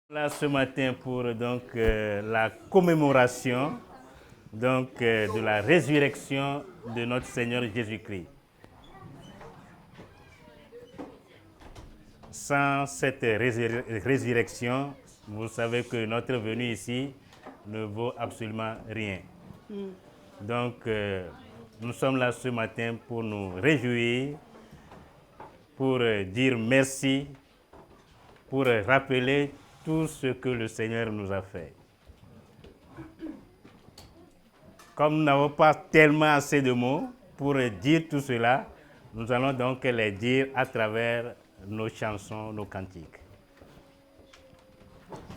Là ce matin pour la commémoration de la résurrection de notre Seigneur Jésus-Christ. Sans cette résurrection, vous savez que notre venue ici ne vaut absolument rien. Nous sommes là ce matin pour nous réjouir, pour dire merci, pour rappeler tout ce que le Seigneur nous a fait. Comme nous n'avons pas tellement assez de mots pour dire tout cela, nous allons donc les dire à travers nos chansons, nos cantiques.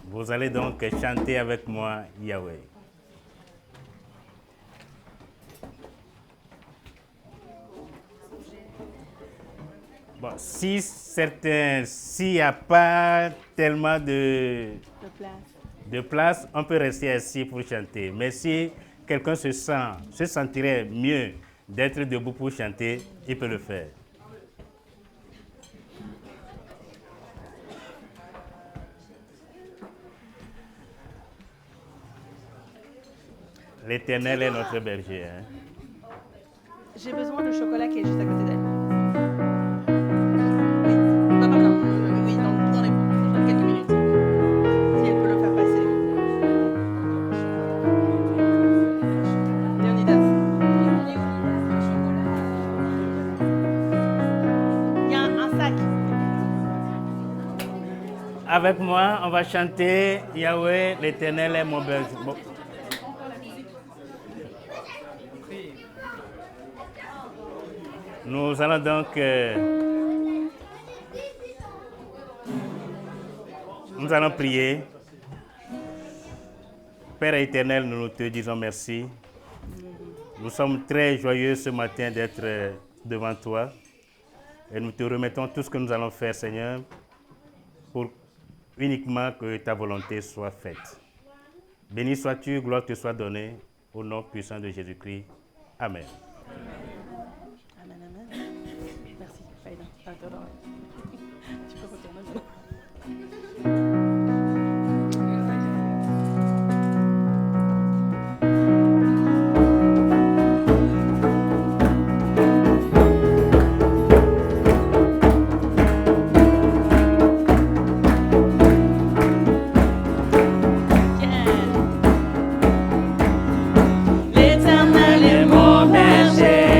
Vous allez donc chanter avec moi Yahweh. Bon, s'il n'y a pas tellement de place, on peut rester assis pour chanter. Mais si quelqu'un se sentirait mieux d'être debout pour chanter, il peut le faire. L'Éternel est notre berger. Hein? J'ai besoin de chocolat qui est juste à côté d'elle. Oui, dans les quelques minutes. Si elle peut le faire passer. Léonidas. Il y a un sac. Avec moi, on va chanter Yahweh, l'Éternel est mon berger. Bon. Nous allons donc nous allons prier. Père éternel, nous te disons merci. Nous sommes très joyeux ce matin d'être devant toi. Et nous te remettons tout ce que nous allons faire, Seigneur, pour uniquement que ta volonté soit faite. Béni sois-tu, gloire te soit donnée, au nom puissant de Jésus-Christ. Amen. Merci, Faïda. Tu peux retourner. L'Éternel est mon berger.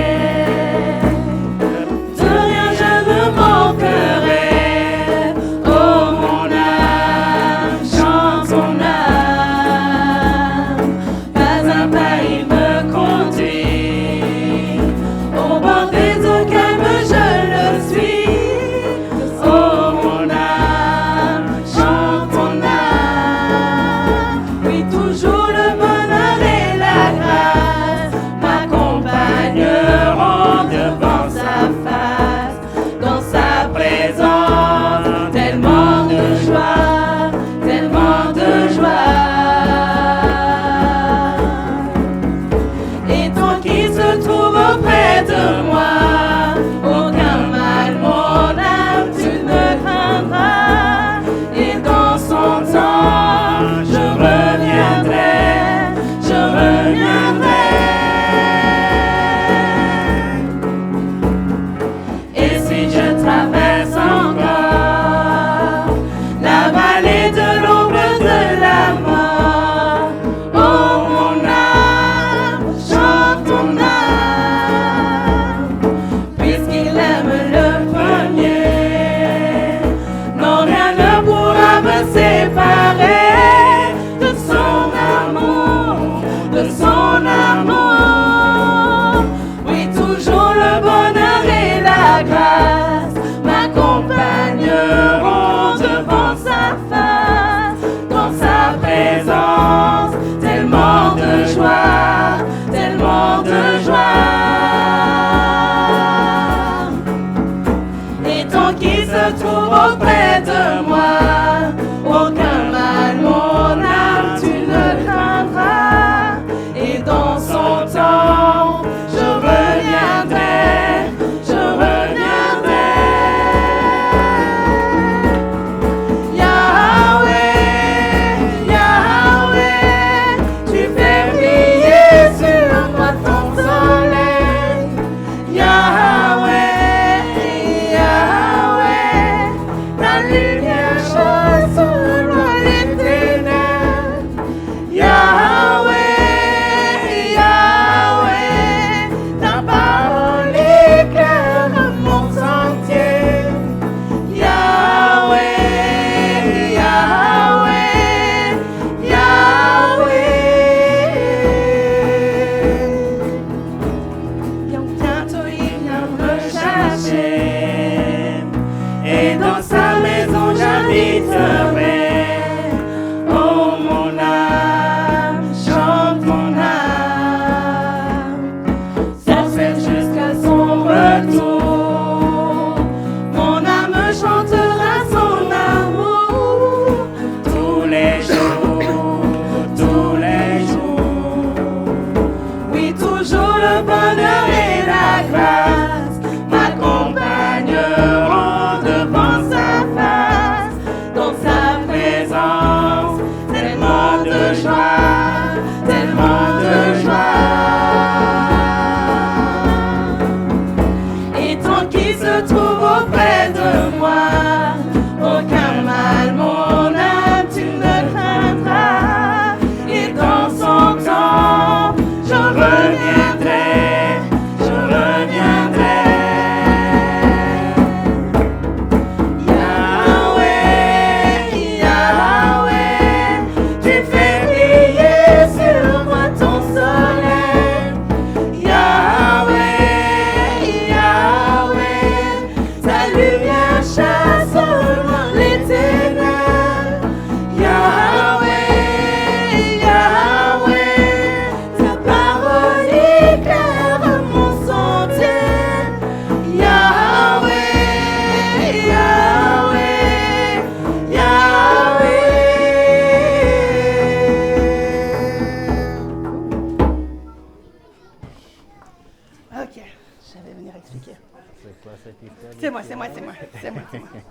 moi.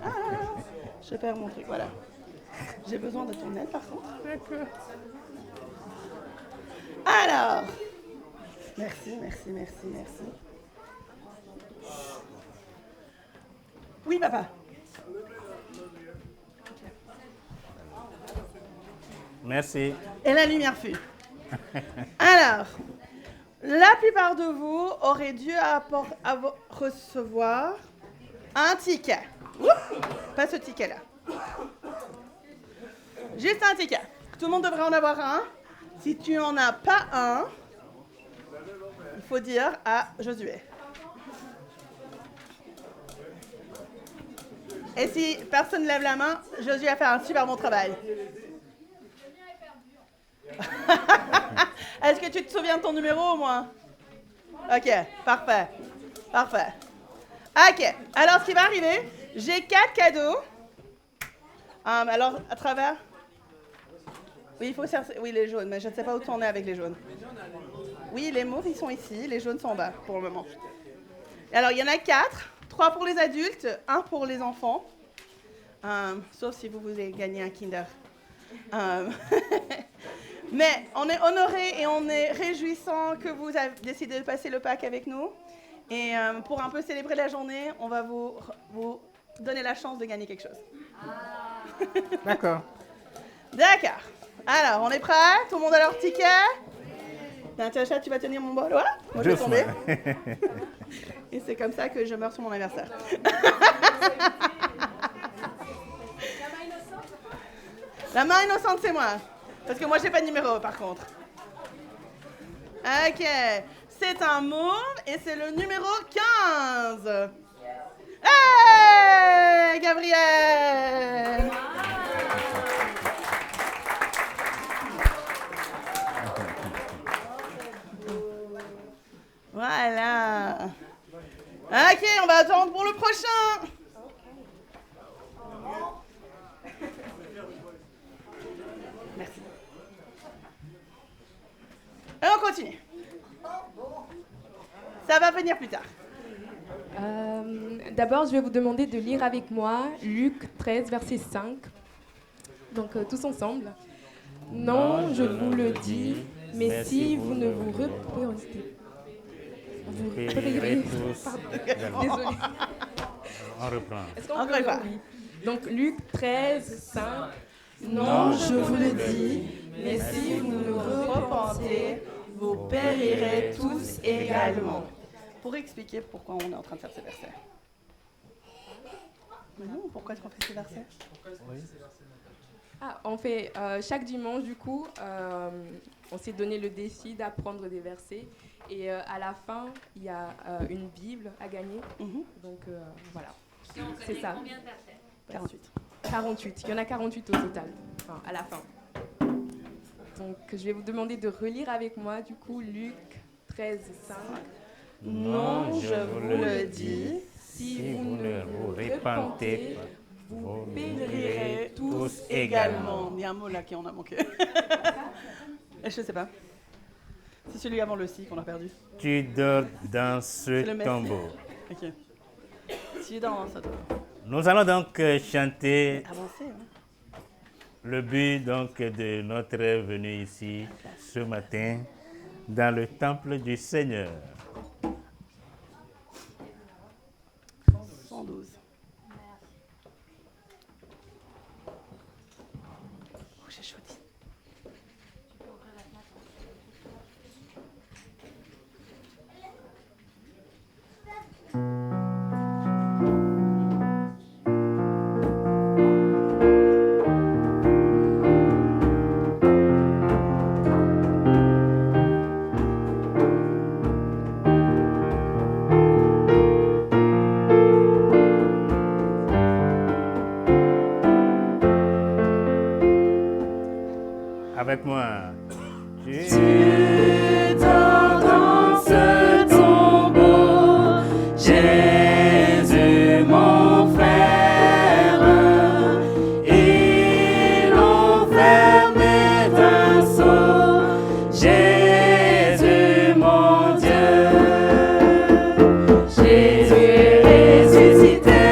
Ah, je perds mon truc, voilà. J'ai besoin de ton aide par contre. D'accord. Alors, merci. Oui, papa. Merci. Et la lumière fut. Alors, la plupart de vous auraient dû recevoir un ticket. Oups, pas ce ticket-là. Juste un ticket. Tout le monde devrait en avoir un. Si tu n'en as pas un, il faut dire à Josué. Et si personne ne lève la main, Josué a fait un super bon travail. Est-ce que tu te souviens de ton numéro au moins? Ok, parfait. Ok, alors ce qui va arriver, j'ai 4 cadeaux. Alors, à travers... Oui, il faut chercher... Oui, les jaunes, mais je ne sais pas où tourner avec les jaunes. Oui, les mauves, ils sont ici, les jaunes sont en bas pour le moment. Alors, il y en a 4. 3 pour les adultes, 1 pour les enfants. Sauf si vous voulez gagner un Kinder. Mais on est honorés et on est réjouissants que vous avez décidé de passer le Pâques avec nous. Et pour un peu célébrer la journée, on va vous donner la chance de gagner quelque chose. D'accord. D'accord. Alors, on est prêts? Tout le monde a leur ticket? Natacha, tu vas tenir mon bol? Voilà. Moi, je vais tomber. Et c'est comme ça que je meurs sur mon anniversaire. La main innocente, c'est moi. Parce que moi, j'ai pas de numéro, par contre. Ok. C'est un mauve et c'est le numéro 15. Hey, Gabriel! Voilà. Ok, on va attendre pour le prochain. Merci. Et on continue. Ça va venir plus tard. D'abord, je vais vous demander de lire avec moi Luc 13, verset 5. Donc, tous ensemble. Non, je vous le dis, mais si vous ne vous repentez, vous périrez. Désolée. On reprend. Est-ce qu'on Encore peut- une fois. oui. Donc, Luc 13, 5. Non, je vous le dis, mais si vous ne vous repentez, vous périrez tous également. Pour expliquer pourquoi on est en train de faire ces versets. Mais non, pourquoi est-ce qu'on fait ces versets? On fait chaque dimanche, du coup, on s'est donné le défi d'apprendre des versets. Et à la fin, il y a une Bible à gagner. Donc voilà, c'est ça. Combien de versets? 48. 48. Il y en a 48 au total, enfin, à la fin. Donc je vais vous demander de relire avec moi, du coup, Luc 13, 5. Non, je vous le dis, Si vous ne ne vous vous repentez repentez, vous périrez tous également. Il y a un mot là qui en a manqué. Et je sais pas. C'est celui avant le si qu'on a perdu. Tu dors dans C'est le ce messie. tombeau. Ok. Tu es dans ça, toi. Nous allons donc chanter Avancez, hein. le but donc de notre venue ici ce matin dans le temple du Seigneur. 112. Oh, j'ai choisi. Avec moi. Tu dors dans ce tombeau, Jésus mon frère, ils l'ont fermé d'un sceau, Jésus mon Dieu, Jésus est ressuscité.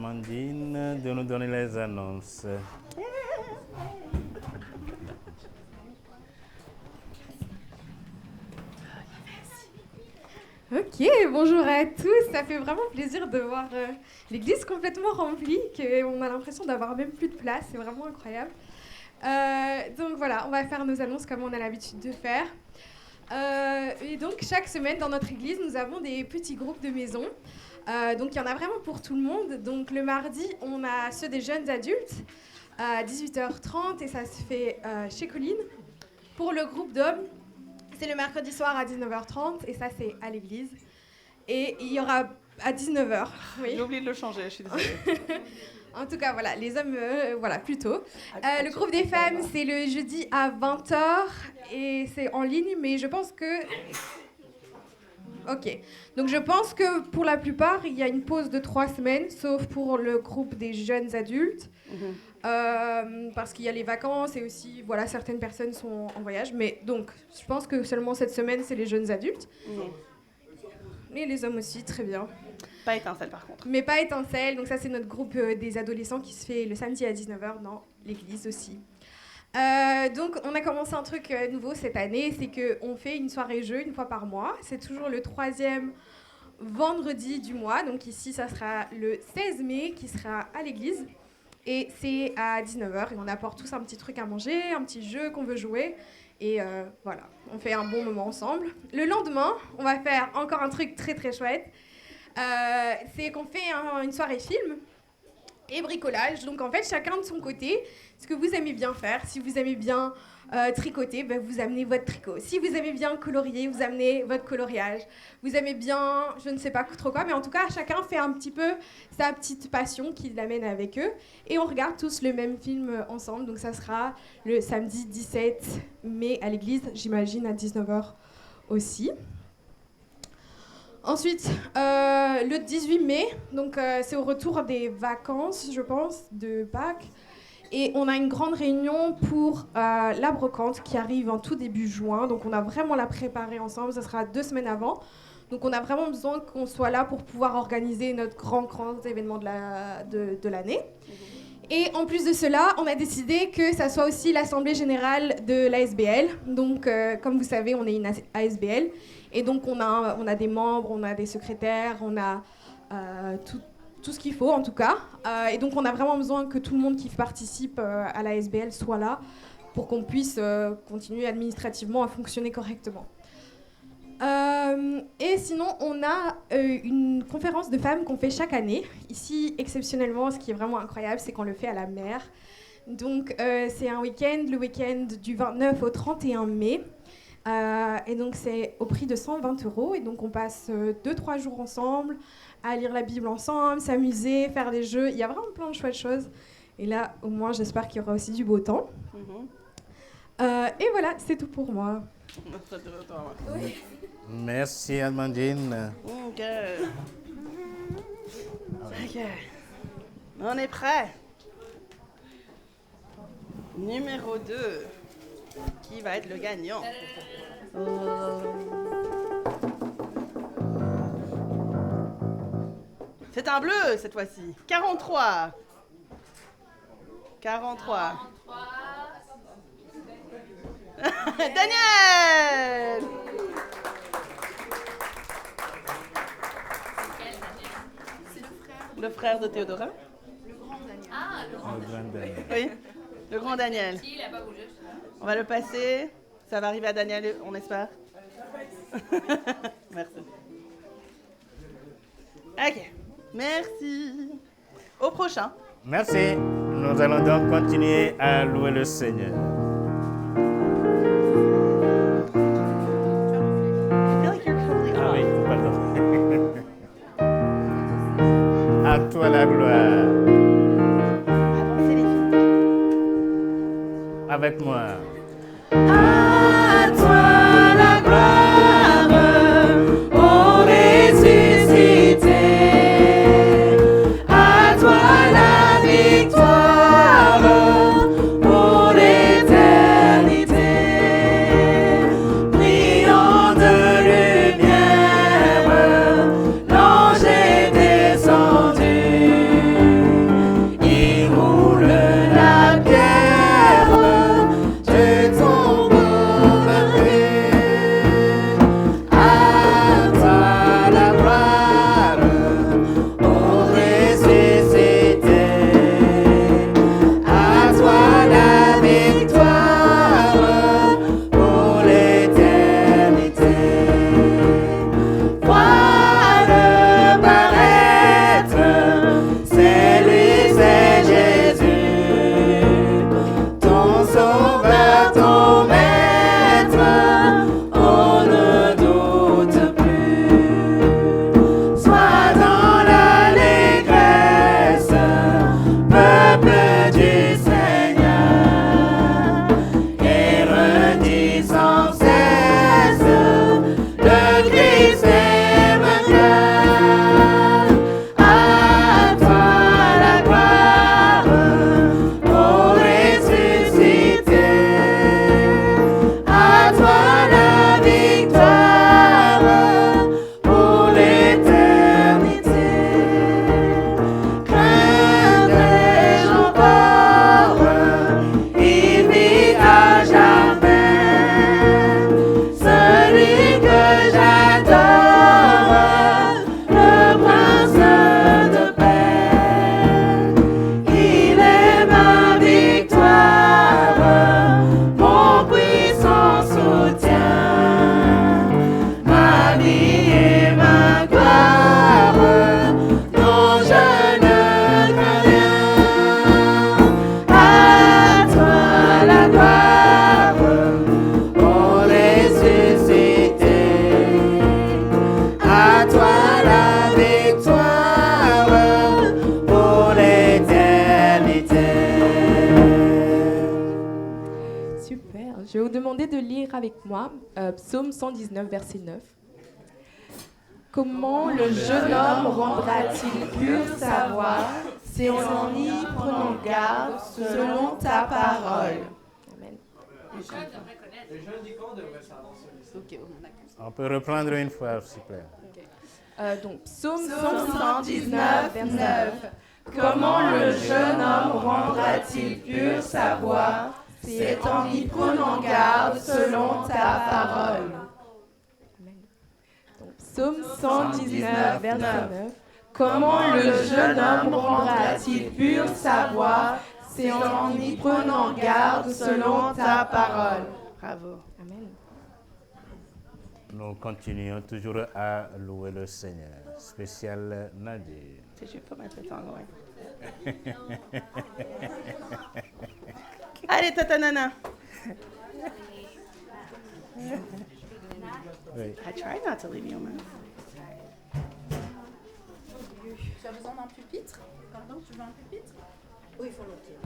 Amandine de nous donner les annonces. Ok, bonjour à tous. Ça fait vraiment plaisir de voir l'église complètement remplie, qu'on a l'impression d'avoir même plus de place. C'est vraiment incroyable. Donc voilà, on va faire nos annonces comme on a l'habitude de faire. Et donc chaque semaine dans notre église, nous avons des petits groupes de maison. Donc il y en a vraiment pour tout le monde. Donc le mardi, on a ceux des jeunes adultes à 18h30 et ça se fait chez Colline. Pour le groupe d'hommes, c'est le mercredi soir à 19h30 et ça c'est à l'église. Et il y aura à 19h. Oui. J'ai oublié de le changer, je suis désolée. En tout cas, voilà, les hommes, voilà, plutôt. Le groupe des femmes, c'est le jeudi à 20h et c'est en ligne, mais je pense que... Ok. Donc je pense que pour la plupart, il y a une pause de 3 semaines, sauf pour le groupe des jeunes adultes. Parce qu'il y a les vacances et aussi, voilà, certaines personnes sont en voyage. Mais donc, je pense que seulement cette semaine, c'est les jeunes adultes. Et les hommes aussi, très bien. Pas étincelle, par contre. Mais pas étincelle. Donc ça, c'est notre groupe des adolescents qui se fait le samedi à 19h dans l'église aussi. Donc, on a commencé un truc nouveau cette année, c'est qu'on fait une soirée jeu une fois par mois. C'est toujours le 3e vendredi du mois. Donc ici, ça sera le 16 mai qui sera à l'église. Et c'est à 19h et on apporte tous un petit truc à manger, un petit jeu qu'on veut jouer. Et voilà, on fait un bon moment ensemble. Le lendemain, on va faire encore un truc très très chouette. C'est qu'on fait une soirée film et bricolage. Donc en fait, chacun de son côté, ce que vous aimez bien faire. Si vous aimez bien tricoter, ben, vous amenez votre tricot. Si vous aimez bien colorier, vous amenez votre coloriage. Vous aimez bien, je ne sais pas trop quoi, mais en tout cas, chacun fait un petit peu sa petite passion qui l'amène avec eux. Et on regarde tous le même film ensemble. Donc ça sera le samedi 17 mai à l'église, j'imagine à 19h aussi. Ensuite, le 18 mai, donc c'est au retour des vacances, je pense, de Pâques. Et on a une grande réunion pour la brocante qui arrive en tout début juin. Donc on a vraiment la préparée ensemble, ça sera 2 semaines avant. Donc on a vraiment besoin qu'on soit là pour pouvoir organiser notre grand événement de l'année. Et en plus de cela, on a décidé que ça soit aussi l'Assemblée Générale de l'ASBL. Donc comme vous savez, on est une ASBL. Et donc on a des membres, on a des secrétaires, on a tout ce qu'il faut en tout cas. Et donc on a vraiment besoin que tout le monde qui participe à la SBL soit là pour qu'on puisse continuer administrativement à fonctionner correctement. Et sinon, on a une conférence de femmes qu'on fait chaque année. Ici, exceptionnellement, ce qui est vraiment incroyable, c'est qu'on le fait à la mer. Donc c'est un week-end, le week-end du 29 au 31 mai. Et donc c'est au prix de 120 €. Et donc on passe 2-3 jours ensemble à lire la Bible ensemble, s'amuser, faire des jeux. Il y a vraiment plein de chouettes choses. Et là, au moins, j'espère qu'il y aura aussi du beau temps. Et voilà, c'est tout pour moi. Oui. Merci, Amandine. Ok. On est prêt. Numéro 2. Qui va être le gagnant? C'est un bleu cette fois-ci. 43. 43. Daniel! Le frère de Théodora. Le grand Daniel. Oui, le grand Daniel. Si, il a pas bougé. On va le passer. Ça va arriver à Daniel, on espère. Merci. Ok, merci. Au prochain. Merci. Nous allons donc continuer à louer le Seigneur. Ah oui, pardon. À toi la gloire. Avancez les filles. Avec moi. À toi la gloire, ô ressuscité. À toi la victoire, pour l'éternité. Brillant de lumière, l'ange est descendu. la victoire pour l'éternité. Super. Je vais vous demander de lire avec moi Psaume 119, verset 9. Comment le jeune homme rendra-t-il pure sa voix, c'est en y prenant garde selon ta parole. Amen. Les jeunes devraient connaître. Les jeunes d'Icon devraient savoir celui-ci. Ok, on a compris. On peut reprendre une fois, s'il vous plaît. Donc, Psaume 119, verset 9. Comment le jeune homme rendra-t-il pure sa voix, c'est en y prenant garde selon ta parole. Amen. Donc, Psaume 119, verset 9. Comment le jeune homme rendra-t-il pure sa voix, c'est en y prenant garde selon ta parole. Bravo. Amen. Nous continuons toujours à louer le Seigneur. Spécial Nadir. Je vais pas mettre ça en loin. Allez, Tata Nana. Oui. I try not to leave you alone. Tu as besoin d'un pupitre? Pardon, tu veux un pupitre? Oui, il faut l'ôter.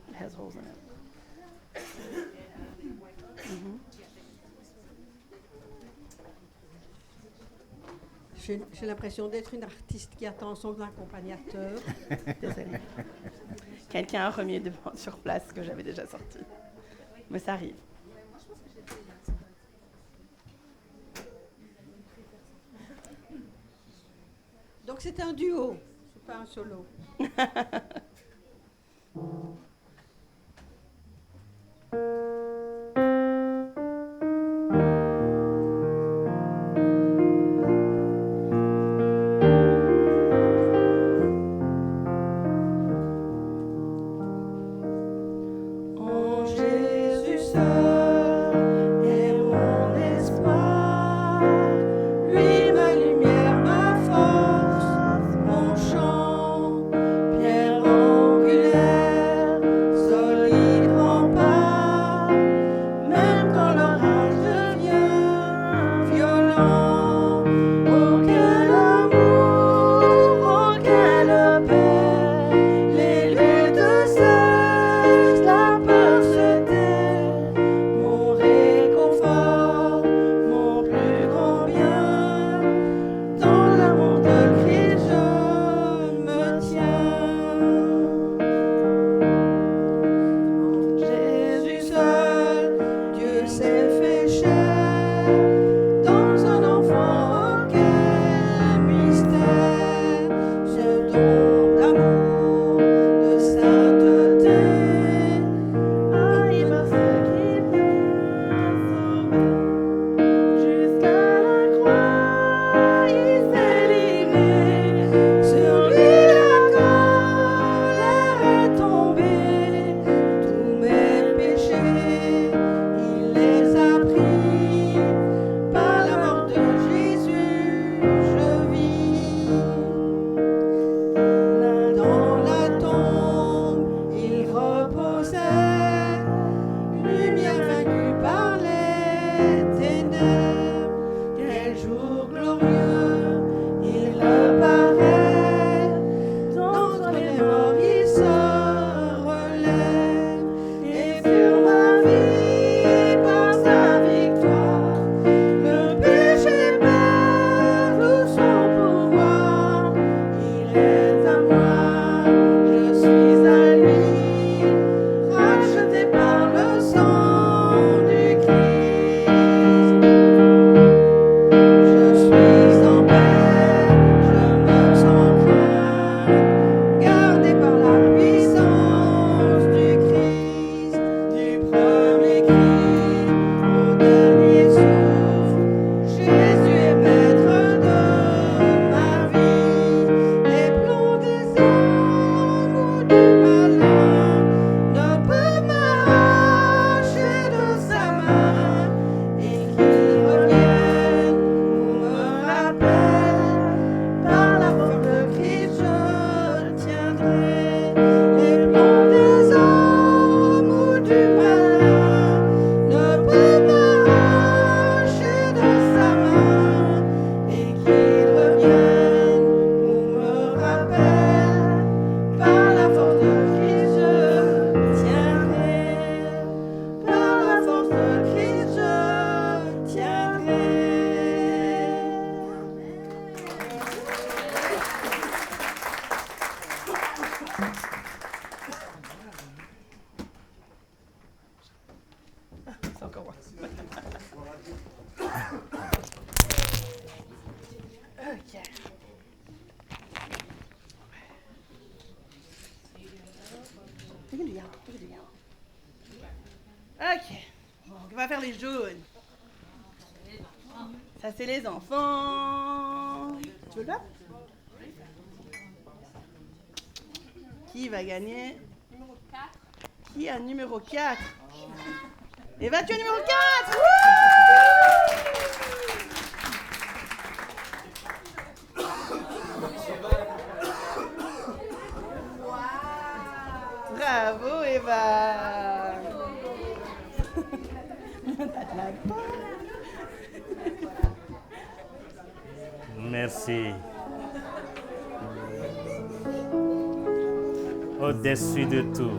It has holes in it. J'ai l'impression d'être une artiste qui attend son accompagnateur. Désolée. Quelqu'un a remis sur place ce que j'avais déjà sorti. Mais ça arrive. Donc c'est un duo, c'est pas un solo. En Jésus seul est mon espoir, lui ma lumière, ma force, mon chant, pierre angulaire Donnez-lui un. Ok. Bon, on va faire les jaunes. Ça, c'est les enfants. Tu veux le faire? Qui va gagner? Numéro 4. Qui a numéro 4? Eva, tu as numéro 4. Bravo, Eva. Merci. Au-dessus de tout.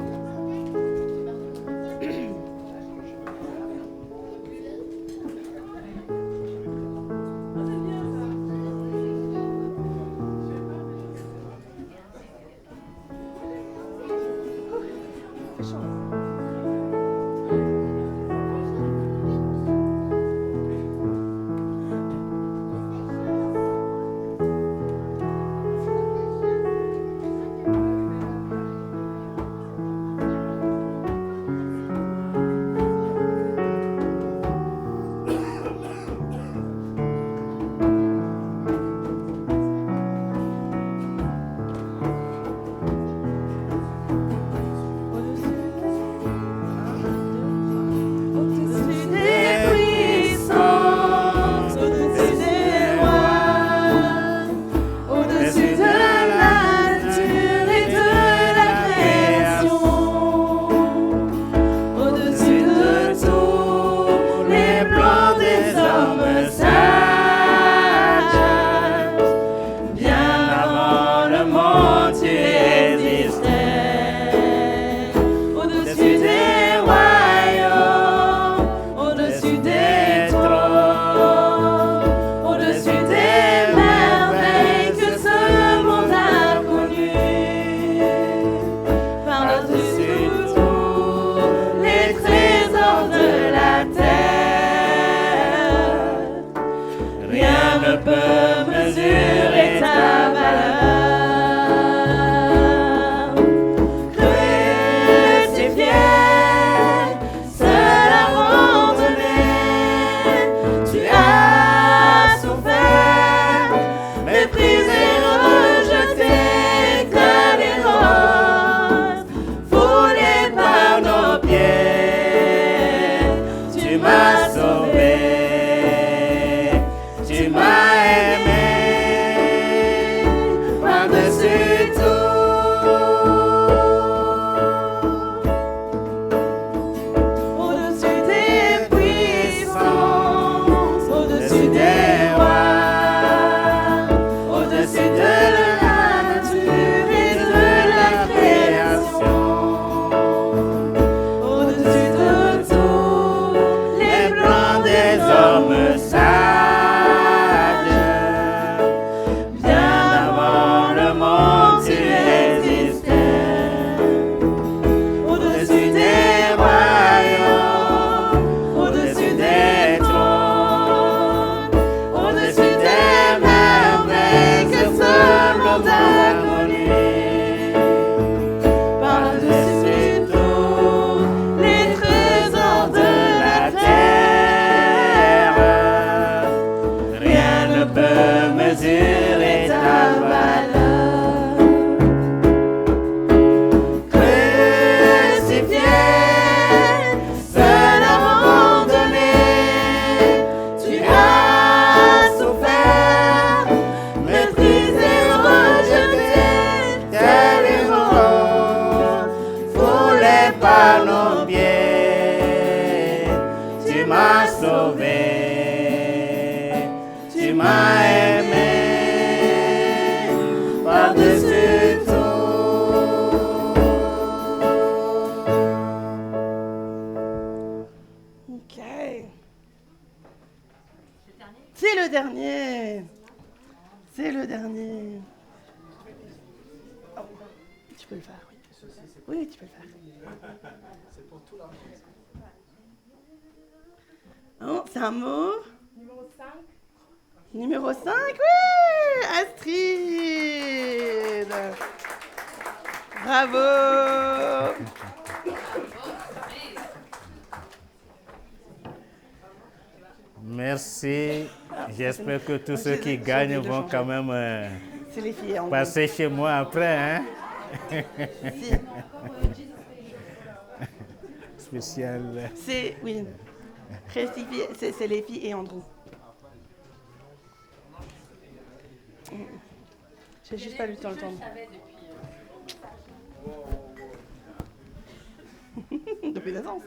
C'est le dernier. C'est le dernier. Oh, tu peux le faire, oui. Oui, tu peux le faire. C'est pour tout l'argent. Oh, c'est un mot. Numéro 5. Numéro 5, oui, Astrid. Bravo. Merci. J'espère que tous ceux qui gagnent vont quand même C'est les filles en passer chez moi après. Hein? Si. Spécial. C'est, oui. C'est les filles et Andrew. J'ai juste pas lu le temps. Depuis naissance.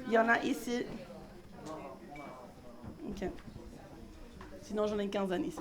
Il y en a ici. Ok. Sinon, j'en ai une quinzaine ici.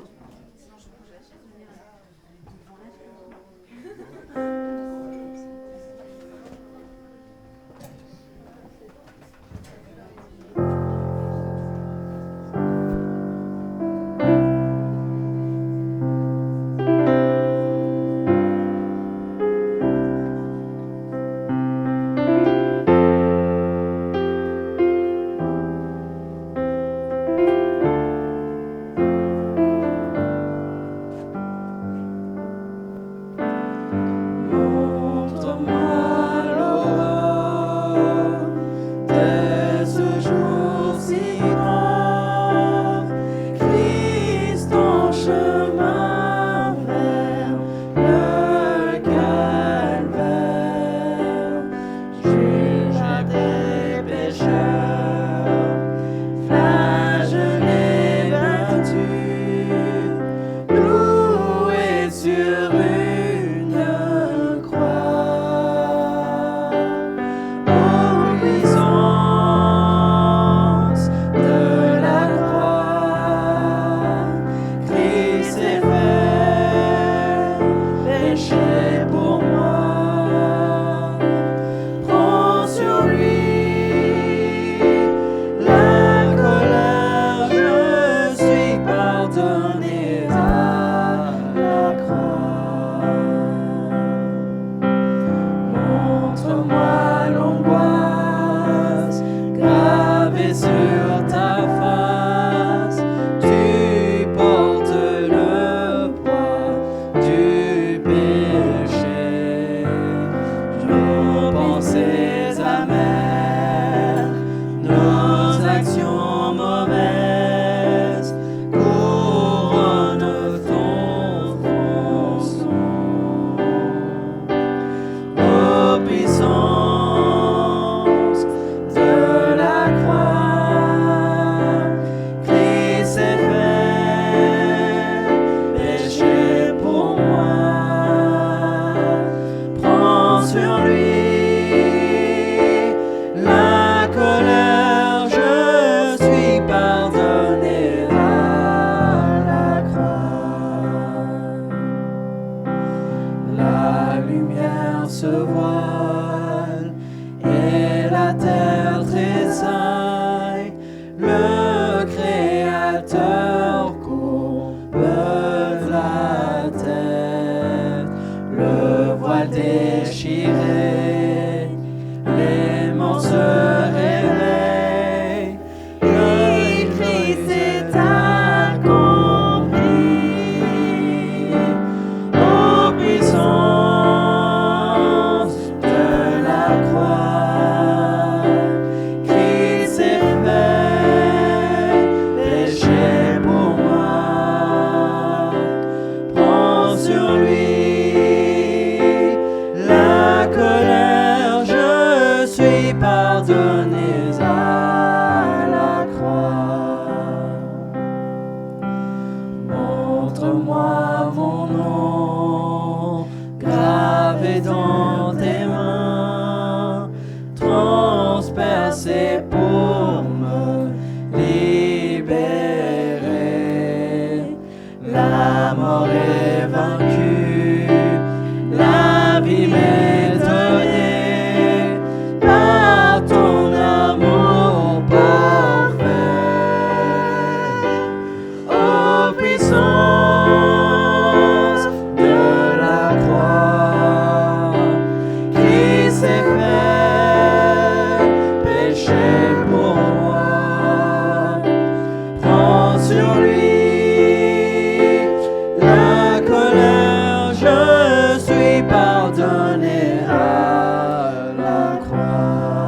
Pardonné à la croix.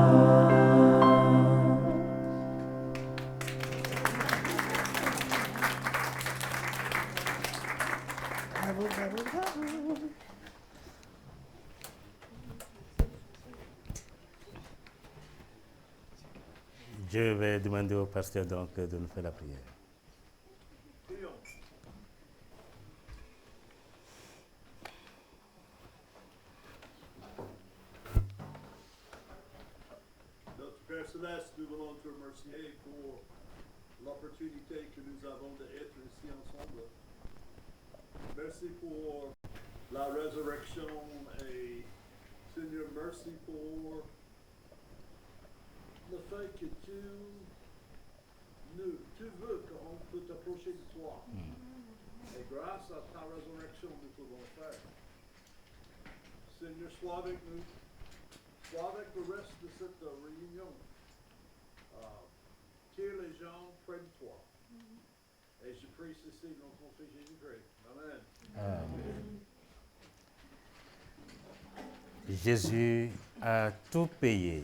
bravo, bravo. Je vais demander au pasteur donc de nous faire la prière. Notre Père Céleste, nous voulons te remercier pour l'opportunité que nous avons d'être ici ensemble. Merci pour la résurrection et Seigneur, merci pour le fait que tu veux qu'on peut t'approcher de toi. Et grâce à ta résurrection, nous pouvons le faire. Seigneur, sois avec nous. Sois avec le reste de cette réunion. Tire les gens près de toi. Et je prie ceci dans ton Fils Jésus-Christ. Amen. Amen. Jésus a tout payé.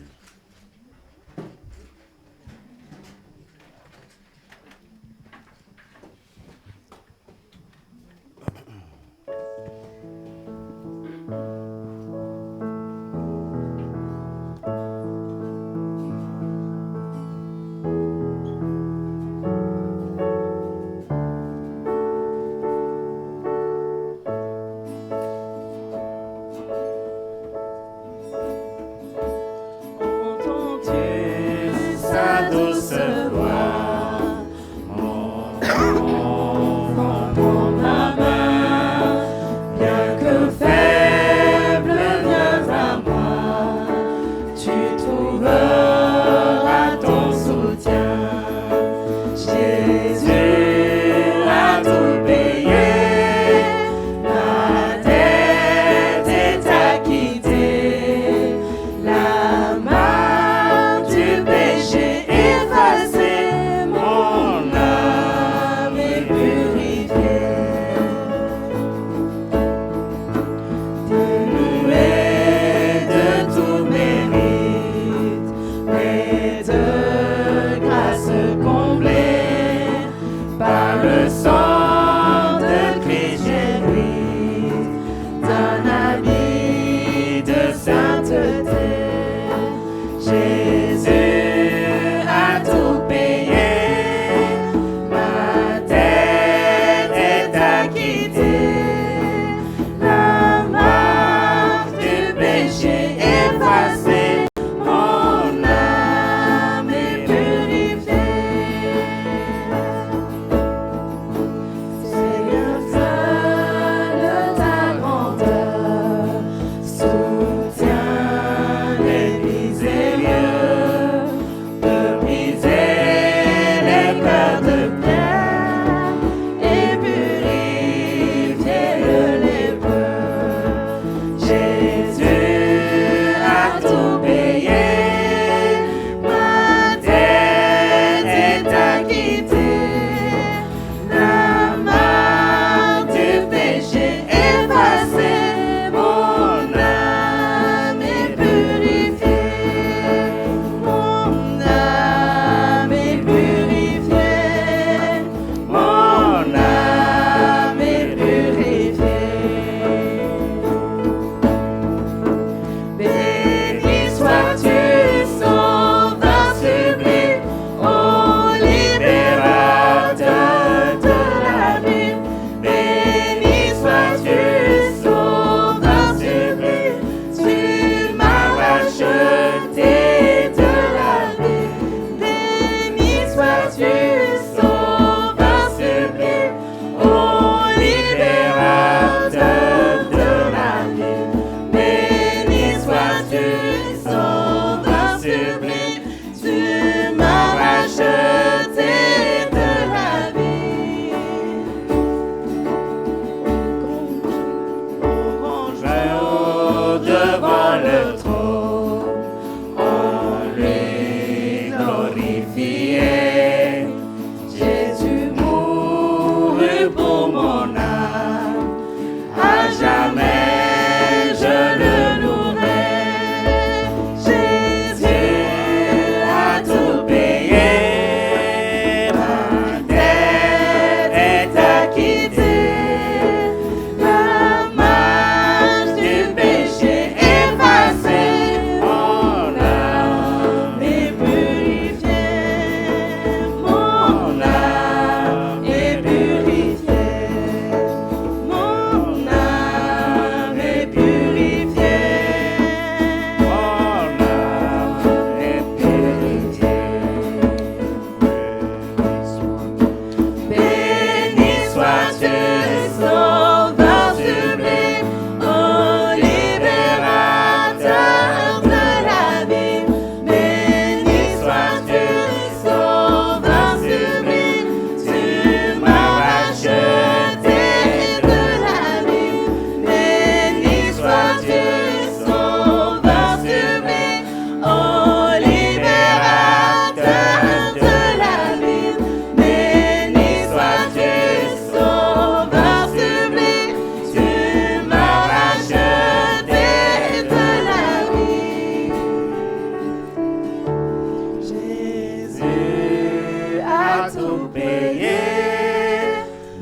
tout payé.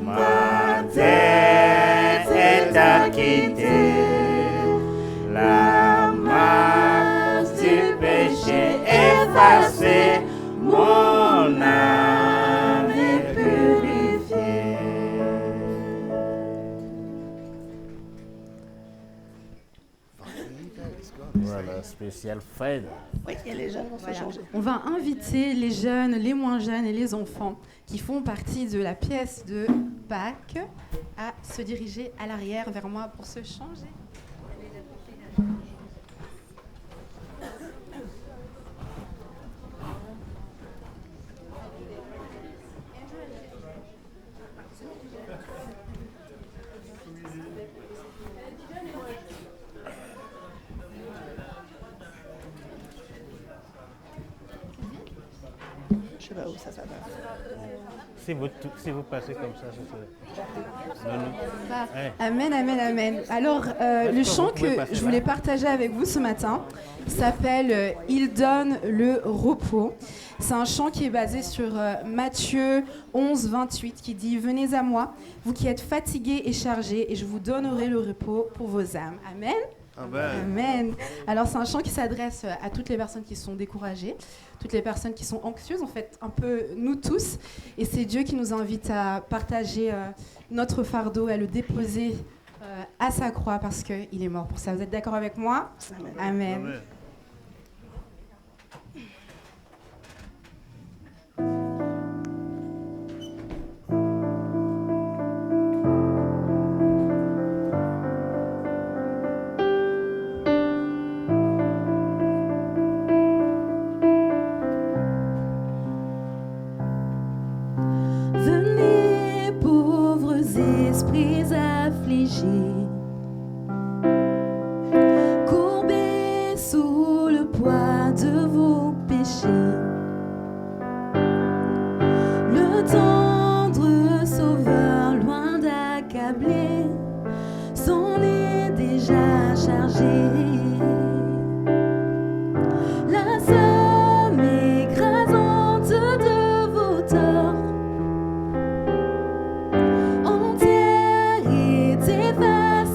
Ma dette est acquittée. La masse du péché effacée. Mon âme est purifiée. Voilà, spécial Fred. Oui, et les jeunes vont se Voilà. changer. On va inviter les jeunes, les moins jeunes et les enfants qui font partie de la pièce de Pâques à se diriger à l'arrière vers moi pour se changer. Je sais pas où ça va. Si vous passez comme ça, c'est non, non. Bah, Ouais. Amen, amen, amen. Alors, le chant vous pouvez que passer je là. voulais partager avec vous ce matin s'appelle Il donne le repos. C'est un chant qui est basé sur Matthieu 11, 28 qui dit « Venez à moi, vous qui êtes fatigués et chargés, et je vous donnerai le repos pour vos âmes. » Amen. Amen. Alors c'est un chant qui s'adresse à toutes les personnes qui sont découragées, toutes les personnes qui sont anxieuses, en fait un peu nous tous. Et c'est Dieu qui nous invite à partager notre fardeau, à le déposer à sa croix parce qu'il est mort pour ça. Vous êtes d'accord avec moi? Amen. Amen. Venez, pauvres esprits affligés, courbés sous le poids de vos péchés. Le tendre Sauveur, loin d'accabler, s'en est déjà chargé. La somme écrasante de vos torts entière est effacée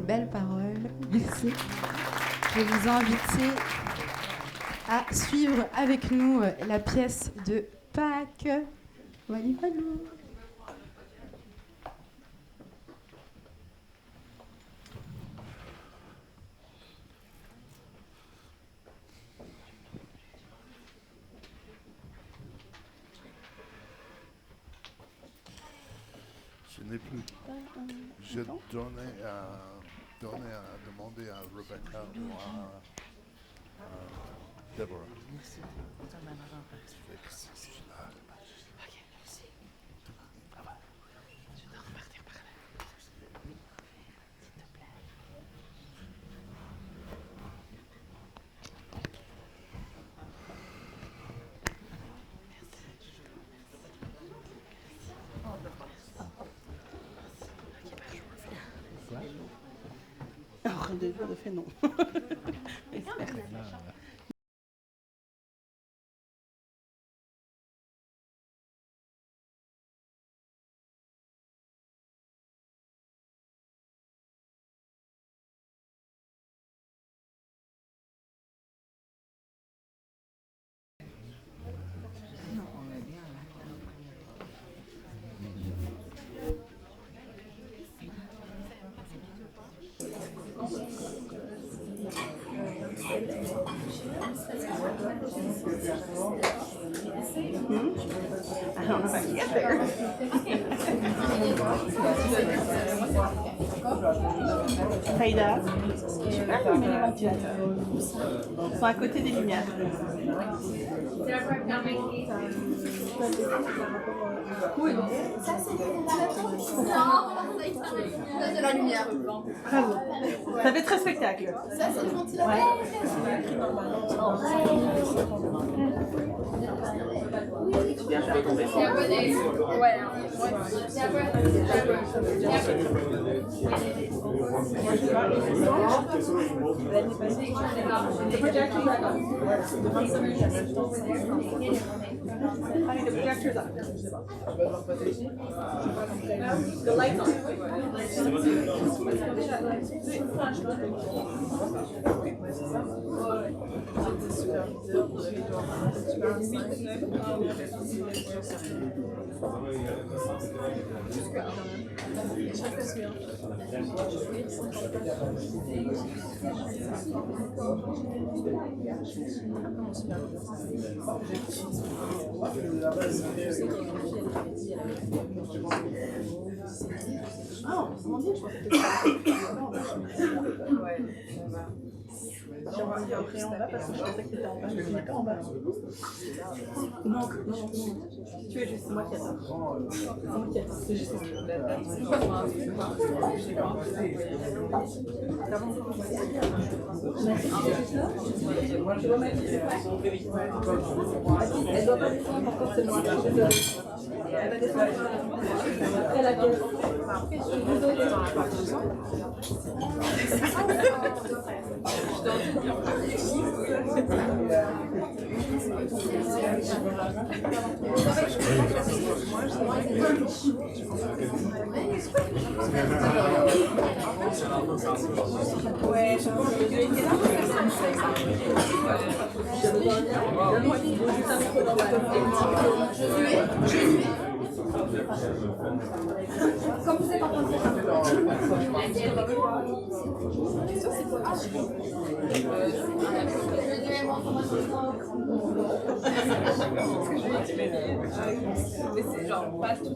belles paroles. Merci. Je vais vous inviter à suivre avec nous la pièce de Pâques. Wally Walou. Je n'ai plus. Je donnais à demander à Rebecca ou à Deborah. Alors, de fait, non. I don't know if I can get there. Faïda, tu peux allumer les ventilateurs. Ils sont à côté des lumières. Cool. Ça, c'est la lumière. Bravo. Ça fait très spectacle. Ça, c'est le ventilateur. The projector's up. The light's on. Oh, mon Dieu, je pensais que c'était après en bas parce que je pensais que c'était en bas. Je me pas en bas. Non, non, non. Tu es juste, c'est moi qui attends. C'est moi qui attends. C'est juste elle doit pas descendre encore, c'est moi. Elle va descendre après la pièce. Je suis désolée. Ouais, je pense que Dieu était là. Comme vous êtes en train de faire mais c'est genre pas tout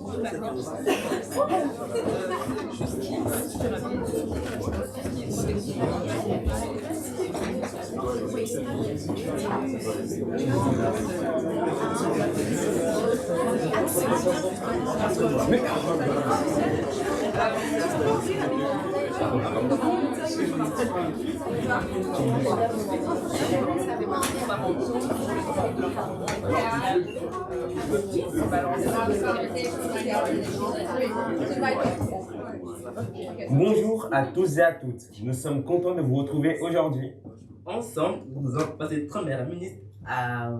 Bonjour à tous et à toutes. Nous sommes contents de vous retrouver aujourd'hui. Ensemble, nous allons passer 30 minutes à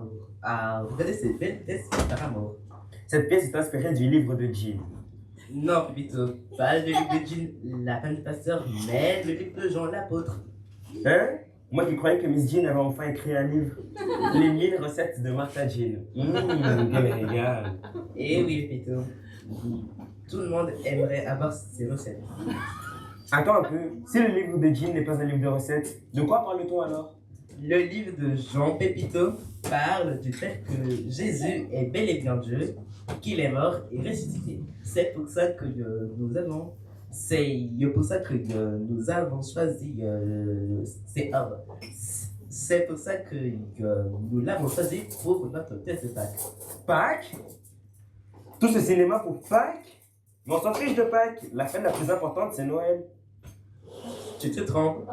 regarder cette belle pièce d'Aramor. Cette pièce est inspirée du livre de Jill. Non, Pépito, pas le livre de Jean, la femme du pasteur, mais le livre de Jean l'apôtre. Hein? Moi qui croyais que Miss Jean avait enfin écrit un livre. Les 1000 recettes de Martha Jean. Quel régal. Eh oui, Pépito. Tout le monde aimerait avoir ces recettes. Attends un peu, si le livre de Jean n'est pas un livre de recettes, de quoi parle-t-on alors? Le livre de Jean Pépito parle du fait que Jésus est bel et bien Dieu, qu'il est mort et ressuscité. C'est pour ça que nous avons choisi c'est pour ça que nous l'avons choisi pour notre test de Pâques. Pâques? Tout ce cinéma pour Pâques? Mais on s'en fiche de Pâques, la fête la plus importante c'est Noël. Tu te trompes.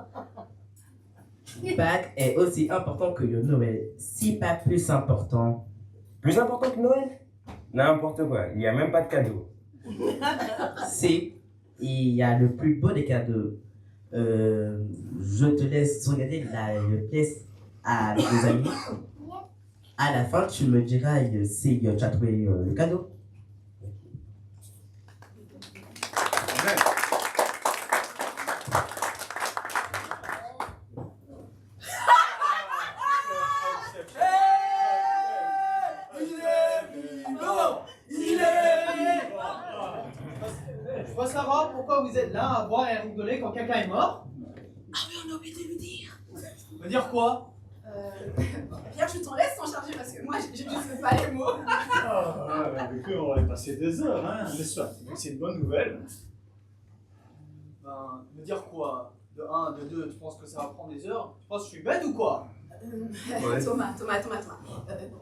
Pâques est aussi important que Noël, si pas plus important. Plus important que Noël? N'importe quoi, il n'y a même pas de cadeau. Si, il y a le plus beau des cadeaux. Je te laisse regarder la pièce à tes amis. À la fin, tu me diras si tu as trouvé le cadeau. Je veux savoir pourquoi vous êtes là à boire et à rigoler quand quelqu'un est mort. Ah mais on a oublié de lui dire. Me dire quoi? Pierre, je t'en laisse s'en charger parce que moi, je ne sais pas les mots. Avec eux, on va y passer des heures, hein. Mais soit, c'est une bonne nouvelle. Ben, me dire quoi? De 1, de 2, tu penses que ça va prendre des heures? Tu penses que je suis bête ou quoi? Thomas.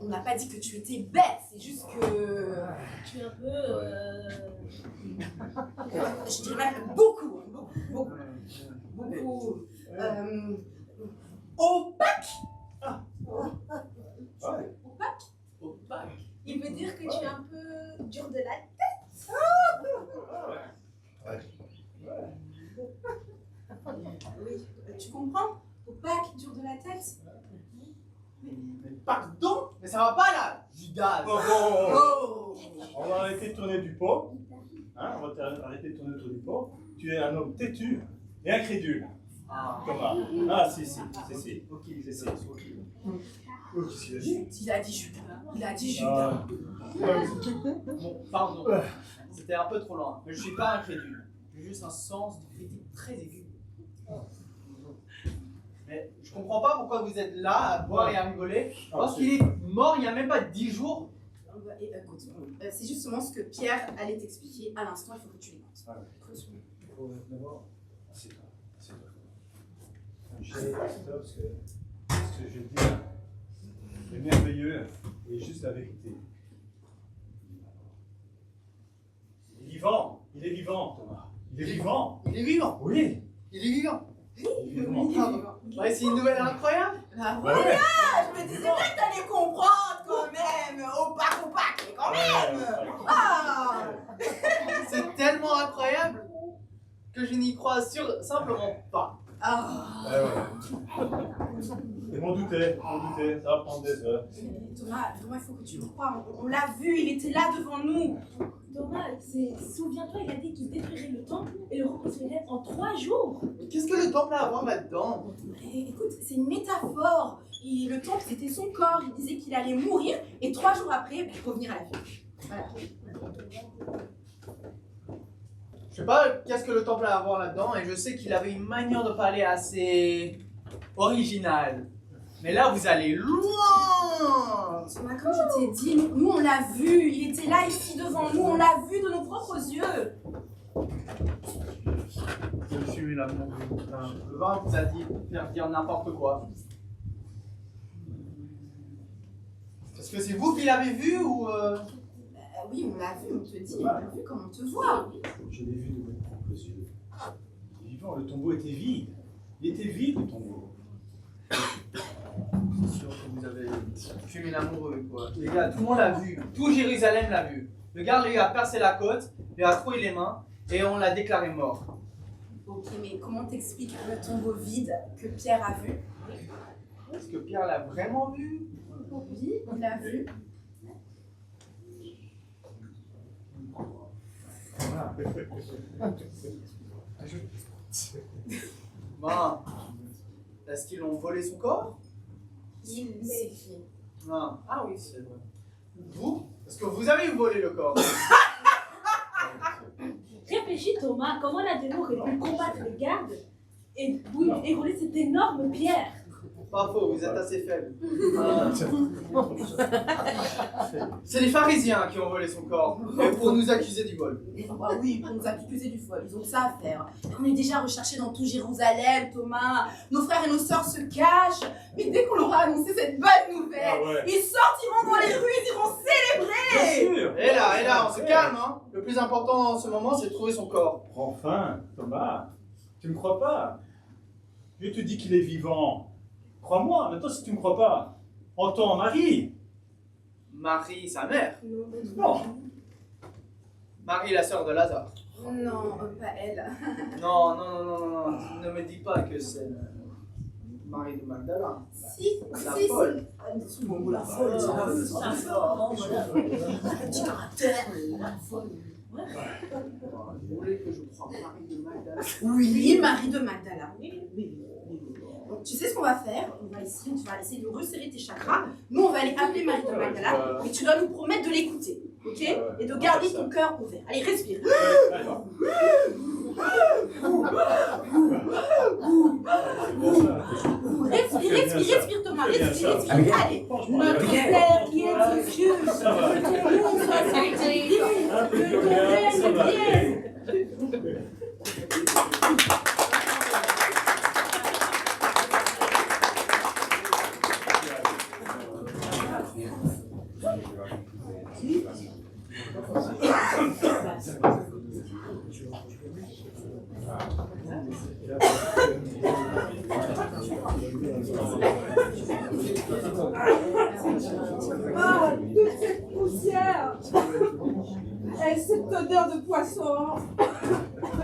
On n'a pas dit que tu étais bête, c'est juste que... Tu es un peu... Je dirais même beaucoup. Opaque. Opaque. Il veut dire que tu es un peu dur de la tête. Oui, tu comprends? Opaque, dur de la tête. Mais pardon? Mais ça va pas là, Judas! Oh. On va arrêter de tourner du pot. Hein, on va arrêter de tourner autour du pot. Tu es un homme têtu et incrédule. Thomas. Ah, si. Ok, c'est ok. Qu'est-ce qu'il a dit? Il a dit Judas. Bon, pardon. C'était un peu trop loin. Mais je suis pas incrédule. J'ai juste un sens de critique très aigu. Mais je comprends pas pourquoi vous êtes là à boire et à rigoler. Parce qu'il est mort il y a même pas 10 jours. Écoute, c'est justement ce que Pierre allait t'expliquer à l'instant, il faut que tu l'écoutes. Il faut d'abord. C'est toi. Michel, parce que ce que je dis est merveilleux et juste la vérité. Il est vivant, Thomas. Il est vivant. Il est vivant. Oui. Il est vivant. Ouais, c'est une nouvelle incroyable. Ah voilà, je me disais bien que t'allais comprendre quand même. Opaque, mais quand même. Ah. C'est tellement incroyable que je n'y crois simplement pas. Et m'en doutais, ça va prendre des heures. Thomas, il faut que tu me crois. On l'a vu, il était là devant nous. Thomas, souviens-toi, il a dit qu'il détruirait le temple et le reconstruirait en 3 jours. Qu'est-ce que le temple a à voir là-dedans? Écoute, c'est une métaphore. Et le temple, c'était son corps. Il disait qu'il allait mourir et 3 jours après, revenir à la vie. Voilà. Je sais pas qu'est-ce que le temple a à voir là-dedans, et je sais qu'il avait une manière de parler assez originale. Mais là, vous allez loin! Thomas, comme je t'ai dit, nous on l'a vu. Il était là, ici, devant nous. On l'a vu de nos propres yeux. Je suis là, le vin vous a dit de faire dire n'importe quoi. Est-ce que c'est vous qui l'avez vu ou Oui, on l'a vu, on te dit, on l'a vu comme on te voit. Je l'ai vu de mes propres yeux. Vivant, le tombeau était vide. Il était vide, le tombeau. C'est sûr que vous avez fumé l'amoureux, quoi. Les gars, tout le monde l'a vu. Tout Jérusalem l'a vu. Le garde lui a percé la côte, lui a troué les mains, et on l'a déclaré mort. Ok, mais comment t'expliques le tombeau vide que Pierre a vu? Est-ce que Pierre l'a vraiment vu? Oui, il l'a vu. Voilà. Ben, est-ce qu'ils ont volé son corps? Ah oui, c'est vrai. Vous? Est-ce que vous avez volé le corps? Réfléchis Thomas, comment la démon aurait pu combattre les gardes et rouler cette énorme pierre? Pas faux, vous êtes assez faible. C'est les pharisiens qui ont volé son corps, et pour nous accuser du vol. Bah oui, pour nous accuser du vol, ils ont que ça à faire. On est déjà recherchés dans tout Jérusalem, Thomas. Nos frères et nos sœurs se cachent. Mais dès qu'on leur a annoncé cette bonne nouvelle, ils sortent, ils vont dans les rues, ils iront célébrer. Bien sûr. Et là, on se calme, hein. Le plus important en ce moment, c'est de trouver son corps. Enfin, Thomas, tu me crois pas? Je te dis qu'il est vivant. Crois-moi, maintenant si tu me crois pas, entends Marie. Marie, sa mère? Non. Marie, la sœur de Lazare. Non, pas elle. Non, ne me dis pas que c'est Marie de Magdala. Si, La si, folle. si. Bon, la folle, c'est la folle. Petit caractère, la folle. Vous voulez que je croie Marie de Magdala? Oui, Marie de Magdala. Donc, tu sais ce qu'on va faire? On va essayer de resserrer tes chakras. Nous, on va aller appeler Marie de Magdala et tu dois nous promettre de l'écouter, ok? Et de garder ton cœur ouvert. Allez, respire. Respire Thomas, respire. Allez, notre Père qui est aux cieux, que ton nom soit sanctifié, que ton règne vienne. Ah, toute cette poussière et cette odeur de poisson.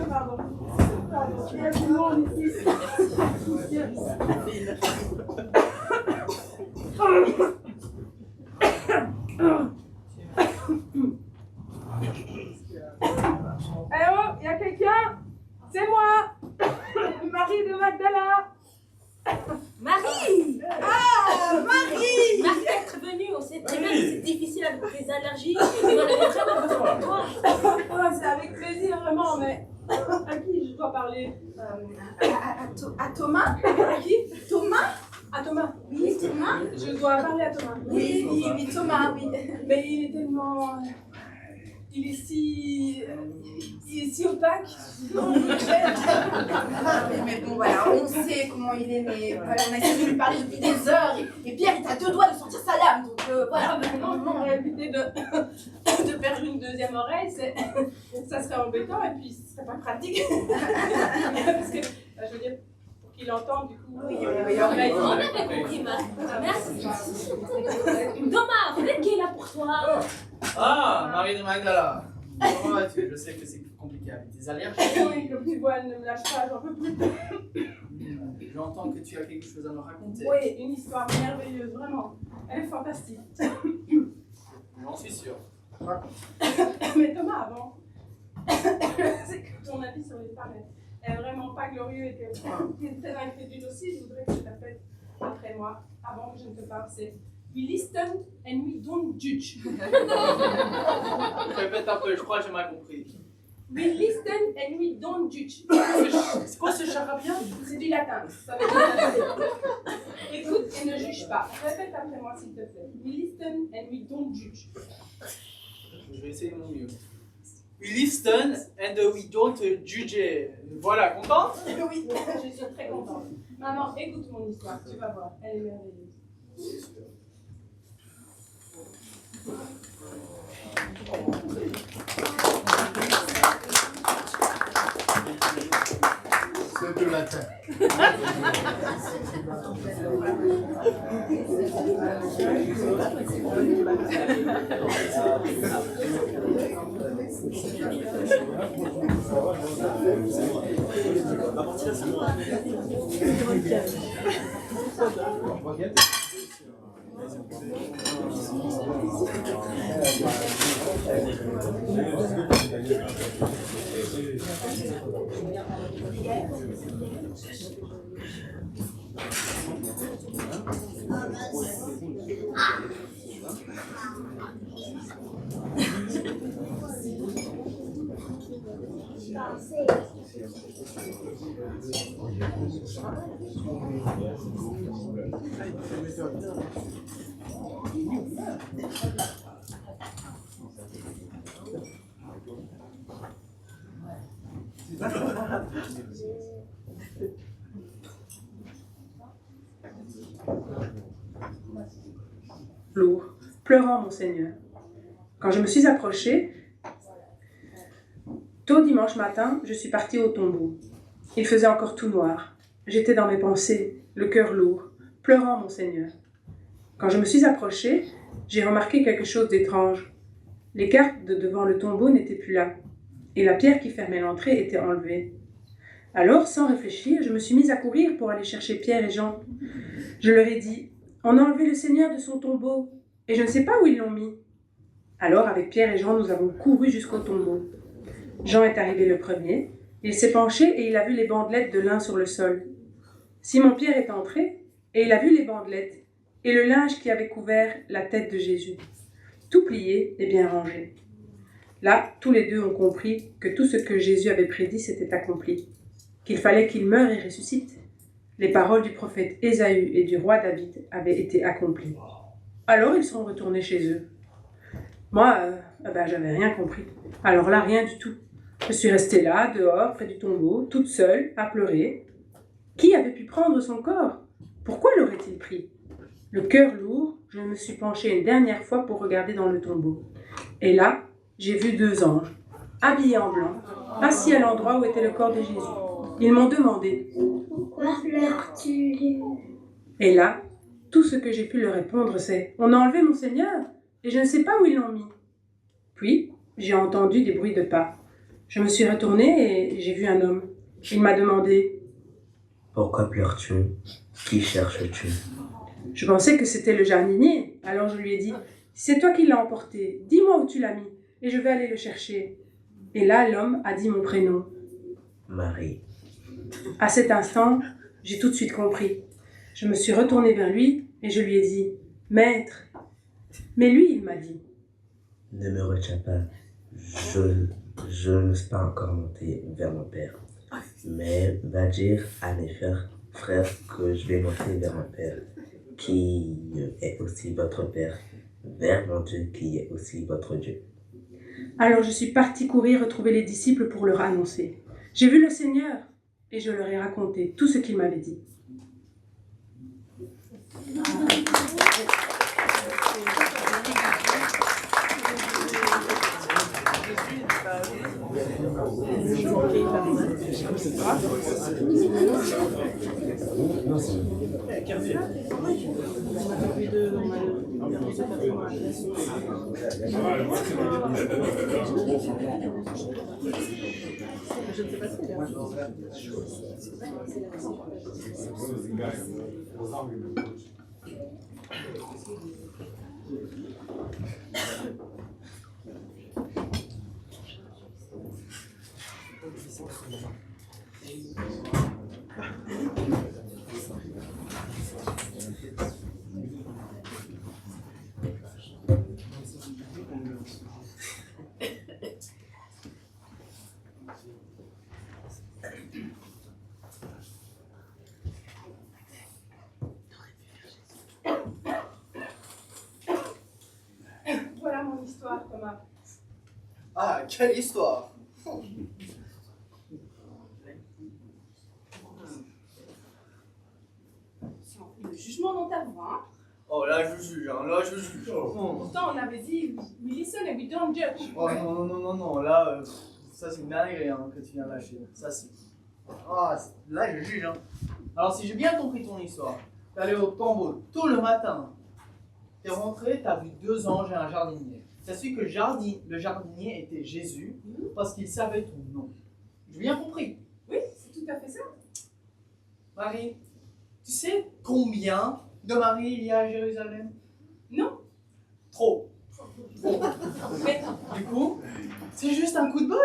Pardon. Il y a du monde ici. Eh oh, il y a quelqu'un? C'est moi, Marie de Magdala. Marie! Ah, Marie! Merci d'être venue, on sait très bien que c'est difficile avec tes allergies, mais on avait jamais besoin de toi. Oh, c'est avec plaisir, vraiment, mais à qui je dois parler? À Thomas? À qui? Thomas? À Thomas. Oui, Thomas? Je dois parler à Thomas. Oui, Thomas, oui. Mais il est tellement... Il est si opaque. Mais bon, voilà, on sait comment il est, mais voilà, on a essayé de lui parler depuis des heures, et Pierre est à 2 doigts de sortir sa lame, donc voilà. On aurait évité de perdre une deuxième oreille, ça serait embêtant, et puis ce serait pas pratique. Parce que, je veux dire, pour qu'il entende, du coup... Oui, On avait compris, Marie. Merci. Thomas, peut-être qu'il est là pour toi. Ah, Marie de Magdala. Comment vas-tu? Je sais que c'est compliqué avec tes allergies. Oui, comme tu vois, elle ne me lâche pas, j'en peux plus. J'entends que tu as quelque chose à me raconter. Oui, une histoire merveilleuse, vraiment. Elle est fantastique. J'en suis sûr. Mais Thomas, avant, c'est que ton avis sur les femmes est vraiment pas glorieux et que tu es très incrédule aussi. Je voudrais que tu t'appelles après moi, avant que je ne te parle. C'est We listen and we don't judge. Répète un peu, je crois que j'ai mal compris. We listen and we don't judge. C'est quoi ce charabia? C'est du latin. Ça veut dire écoute et ne juge pas. Répète après moi s'il te plaît. We listen and we don't judge. Je vais essayer de mon mieux. We listen and we don't judge. Voilà, contente? Oui, je suis très contente. Maman, écoute mon histoire, tu vas voir, elle est merveilleuse. C'est sûr. C'est de latin. Lourd, pleurant mon Seigneur. Quand je me suis approchée, tôt dimanche matin, je suis partie au tombeau. Il faisait encore tout noir. J'étais dans mes pensées, le cœur lourd, pleurant mon Seigneur. Quand je me suis approchée, j'ai remarqué quelque chose d'étrange. Les cartes de devant le tombeau n'étaient plus là, et la pierre qui fermait l'entrée était enlevée. Alors, sans réfléchir, je me suis mise à courir pour aller chercher Pierre et Jean. Je leur ai dit « On a enlevé le Seigneur de son tombeau, et je ne sais pas où ils l'ont mis. » Alors, avec Pierre et Jean, nous avons couru jusqu'au tombeau. Jean est arrivé le premier. Il s'est penché et il a vu les bandelettes de lin sur le sol. Simon-Pierre est entré et il a vu les bandelettes et le linge qui avait couvert la tête de Jésus, tout plié et bien rangé. Là, tous les deux ont compris que tout ce que Jésus avait prédit s'était accompli, qu'il fallait qu'il meure et ressuscite. Les paroles du prophète Ésaü et du roi David avaient été accomplies. Alors ils sont retournés chez eux. Moi, j'avais rien compris. Alors là, rien du tout. Je suis restée là, dehors, près du tombeau, toute seule, à pleurer. Qui avait pu prendre son corps? Pourquoi l'aurait-il pris? Le cœur lourd, je me suis penchée une dernière fois pour regarder dans le tombeau. Et là, j'ai vu 2 anges, habillés en blanc, assis à l'endroit où était le corps de Jésus. Ils m'ont demandé « Pourquoi pleures-tu » Et là, tout ce que j'ai pu leur répondre, c'est « On a enlevé mon Seigneur et je ne sais pas où ils l'ont mis. » Puis, j'ai entendu des bruits de pas. Je me suis retournée et j'ai vu un homme. Il m'a demandé « Pourquoi pleures-tu? Qui cherches-tu? » Je pensais que c'était le jardinier, alors je lui ai dit « C'est toi qui l'as emporté, dis-moi où tu l'as mis, et je vais aller le chercher. » Et là, l'homme a dit mon prénom. Marie. À cet instant, j'ai tout de suite compris. Je me suis retournée vers lui et je lui ai dit « Maître !» Mais lui, il m'a dit « Ne me retiens pas, je ne suis pas encore monté vers mon père. Mais va dire à mes frères que je vais monter vers mon père, qui est aussi votre père, vers mon Dieu qui est aussi votre Dieu. » Alors je suis partie courir retrouver les disciples pour leur annoncer. J'ai vu le Seigneur et je leur ai raconté tout ce qu'il m'avait dit. Voilà mon histoire, Thomas. Ah, quelle histoire! Le jugement dans ta voix, hein? Oh, là je juge, hein, là je juge. Pourtant, on avait dit we listen and we don't judge. Oh non, là, ça c'est une dinguerie hein, que tu viens lâcher. Ça c'est. Ah, là je juge, hein. Alors, si j'ai bien compris ton histoire, t'es allé au tombeau tôt le matin, t'es rentré, t'as vu 2 anges et un jardinier. T'as su que le jardinier était Jésus parce qu'il savait ton nom. J'ai bien compris. Oui, c'est tout à fait ça. Marie, tu sais combien de Marie il y a à Jérusalem? Non. Trop. Mais, du coup, c'est juste un coup de bol.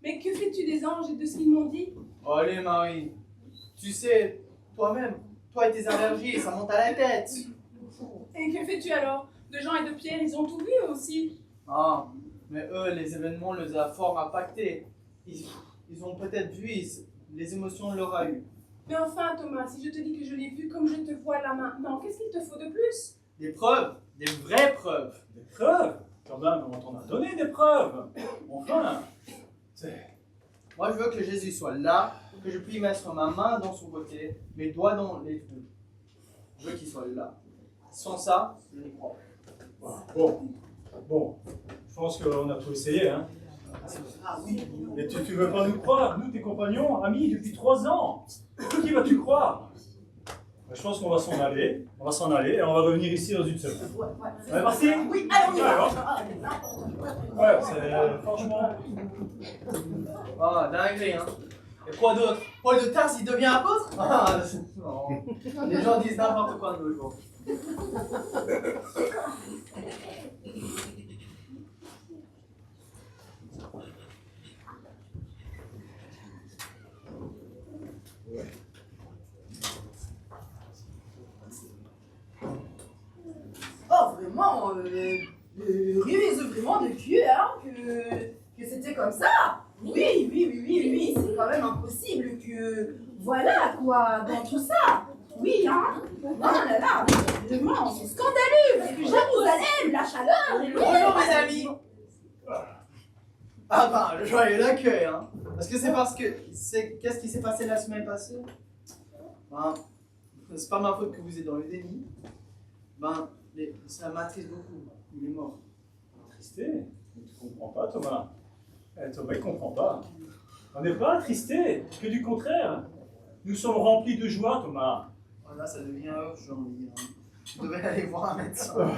Mais que fais-tu des anges et de ce qu'ils m'ont dit? Allez Marie, tu sais, toi-même, Toi et tes allergies, ça monte à la tête. Et que fais-tu alors? De Jean et de Pierre, ils ont tout vu eux aussi. Ah, mais eux, les événements les a fort impactés. Ils ont peut-être vu les émotions leur a eu. Mais enfin, Thomas, si je te dis que je l'ai vu comme je te vois là maintenant, qu'est-ce qu'il te faut de plus? Des preuves, des vraies preuves. Des preuves? Quand même, on t'en a donné des preuves. Enfin. Moi, je veux que Jésus soit là, que je puisse mettre ma main dans son côté, mes doigts dans les trous. Je veux qu'il soit là. Sans ça, je n'y crois pas. Bon, je pense qu'on a tout essayé, hein. Ah oui. Et tu veux pas nous croire, nous, tes compagnons, amis, depuis 3 ans. Qui vas-tu croire? Je pense qu'on va s'en aller, et on va revenir ici dans une semaine. On est parti? Oui, allez, on y va. Ouais, c'est franchement... Ah, dinguerie, hein. Et quoi d'autre? Paul de Tarse, il devient apôtre? Ah, non. Les gens disent n'importe quoi de nos jours. Oh, vraiment, réalisez vraiment de Dieu, hein, que c'était comme ça. Oui, c'est quand même impossible que... Voilà, quoi, dans tout ça. Oui, hein. Oh là là, vraiment, c'est scandaleux. Parce que Jérusalem, la chaleur... Bonjour, mes amis. Ah bah, le joyeux accueil, hein. Parce que c'est parce que... Qu'est-ce qui s'est passé la semaine passée? Ben, c'est pas ma faute que vous êtes dans le déni. Ben, ça m'attriste beaucoup. Il est mort. Attristé? Tu comprends pas, Thomas. Thomas, il comprend pas. On n'est pas attristé, que du contraire. Nous sommes remplis de joie, Thomas. Oh là, ça devient urgent, hein. Je devais aller voir un médecin.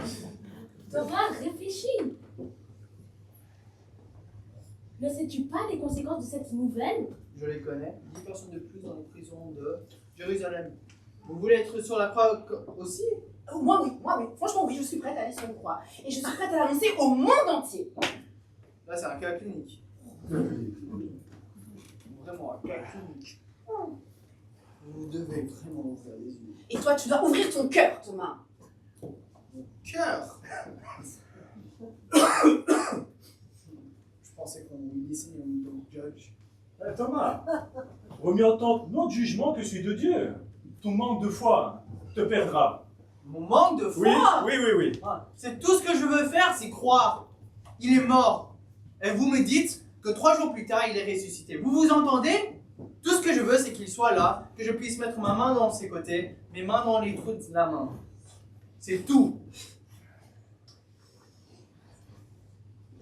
Thomas, réfléchis. Ne sais-tu pas les conséquences de cette nouvelle? Je les connais. 10 personnes de plus dans les prisons de Jérusalem. Vous voulez être sur la croix aussi? Moi oui. Franchement, oui, je suis prête à aller sur une croix. Et je suis prête à l'annoncer au monde entier. Là, c'est un cas clinique. Vraiment, un cas clinique. Vous devez vraiment ouvrir les yeux. Et toi, tu dois ouvrir ton cœur, Thomas. Mon cœur? Je pensais qu'on ici, on nous judge. Thomas, vaut mieux entendre notre jugement que celui de Dieu. Ton manque de foi te perdra. Mon manque de foi? Oui. Ah, c'est tout ce que je veux faire, c'est croire. Il est mort. Et vous me dites que 3 jours plus tard, il est ressuscité. Vous vous entendez? Tout ce que je veux, c'est qu'il soit là, que je puisse mettre ma main dans ses côtés, mes mains dans les trous de la main. C'est tout.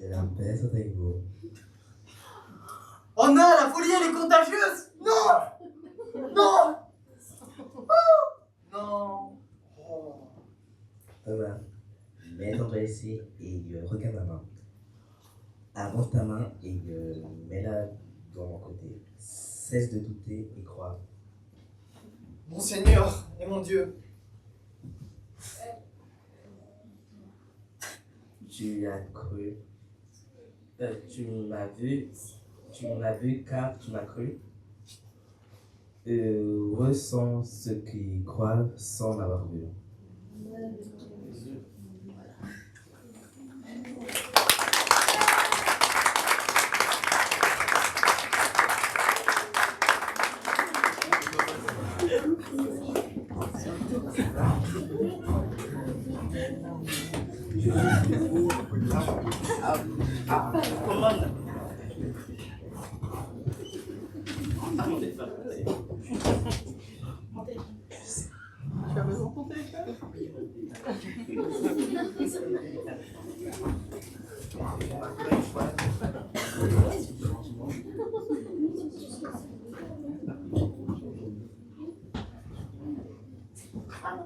Et la paix soit avec vous. Oh non, la folie, elle est contagieuse! Non! Non! Oh! Non! Oh. Thomas, mets ton doigt ici et regarde ma main. Avance ta main et mets-la dans mon côté. Cesse de douter et crois. Mon Seigneur et mon Dieu. Tu as cru. Tu m'as vu car tu m'as cru. Ressens ceux qui croient sans m'avoir vu. Tu as besoin de ton téléphone?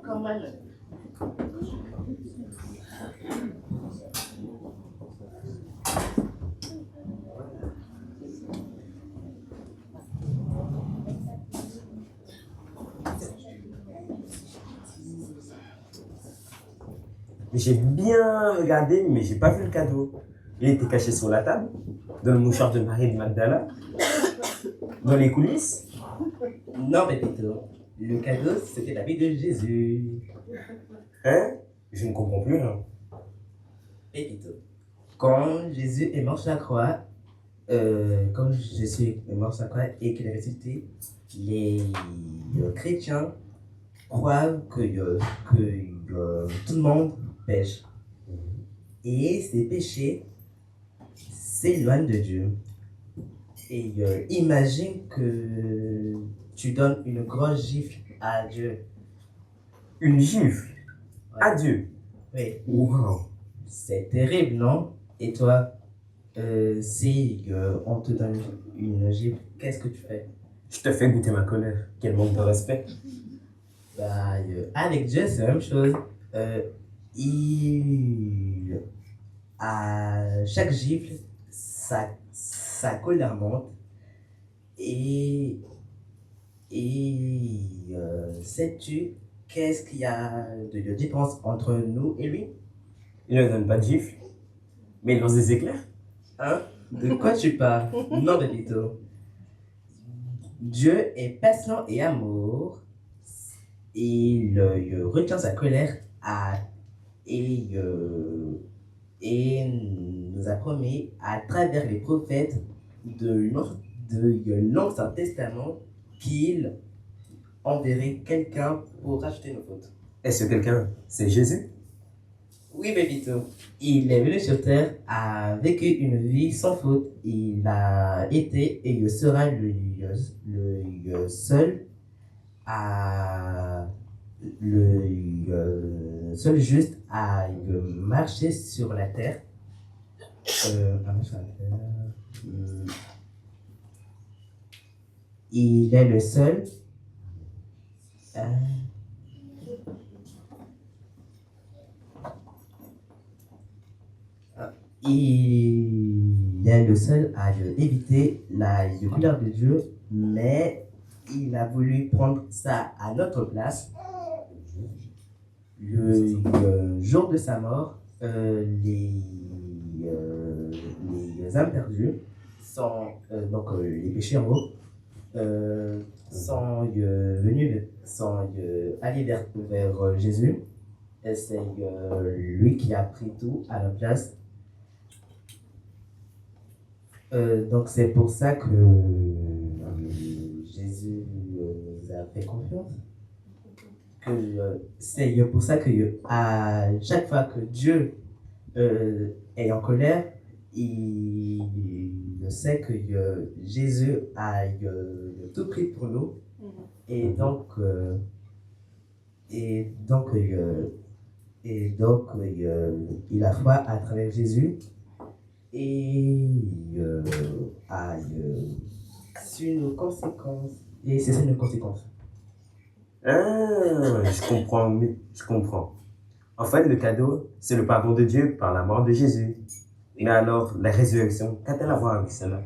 Quand même. J'ai bien regardé, mais j'ai pas vu le cadeau. Il était caché sur la table, dans le mouchoir de Marie de Magdala, dans les coulisses. Non, mais Péter, Le cadeau, c'était la vie de Jésus. Hein? Je ne comprends plus rien. Et plutôt, quand Jésus est mort sur la croix, quand Jésus est mort sur la croix et qu'il est ressuscité, les chrétiens croient que tout le monde pêche. Et ces péchés s'éloignent de Dieu. Et imagine que tu donnes une grosse gifle à Dieu. Une gifle? À Dieu? Oui. Wow. C'est terrible, non? Et toi, si on te donne une gifle, qu'est-ce que tu fais? Je te fais goûter ma colère. Quel manque de respect. Bah, avec Dieu, c'est la même chose. À chaque gifle, sa colère monte. Et sais-tu qu'est-ce qu'il y a de différence entre nous et lui? Il ne donne pas de gifle, mais il lance des éclairs. Hein? De quoi tu parles? Non, Bébito. Dieu est patient et amour. Il retient sa colère et nous a promis à travers les prophètes de l'Ancien Testament qu'il enverrait quelqu'un pour racheter nos fautes. Et ce quelqu'un, c'est Jésus? Oui, Bébito. Il est venu sur terre, a vécu une vie sans faute. Il a été et il sera le seul seul juste à marcher sur la terre. Il est le seul. Il est le seul à éviter la couleur de Dieu, mais il a voulu prendre ça à notre place. Le jour de sa mort, les âmes perdues sont, donc les pécheurs, sont allés vers Jésus. Et c'est lui qui a pris tout à la place. Donc c'est pour ça que Jésus nous a fait confiance. C'est pour ça que à chaque fois que Dieu est en colère, il sait que Jésus a tout pris pour nous. Et donc il a foi à travers Jésus et a su nos conséquences. Et c'est ça nos conséquences. Ah, je comprends. En fait, le cadeau, c'est le pardon de Dieu par la mort de Jésus. Mais alors, la résurrection, qu'a-t-elle à voir avec cela?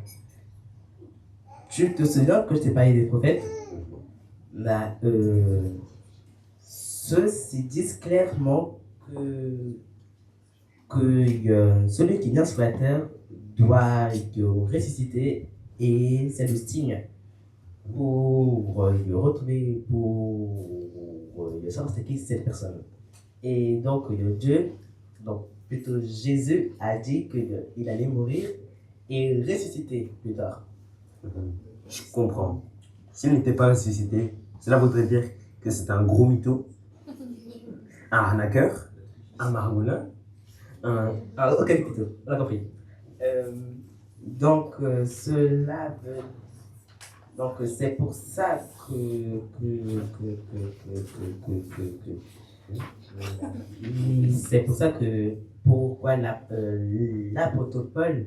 Tu te souviens que je t'ai parlé des prophètes? Ceux-ci disent clairement que celui qui vient sur la terre doit ressusciter, et c'est le signe pour retrouver, pour savoir c'est qui cette personne. Et donc Dieu, donc plutôt Jésus a dit qu'il allait mourir et ressusciter plus tard. Je comprends. S'il n'était pas ressuscité, cela voudrait dire que c'est un gros mytho, un arnaqueur, un margoulin, ok, plutôt, on a compris. Donc cela veut... Donc c'est pour ça c'est pour ça que pourquoi l'apôtre Paul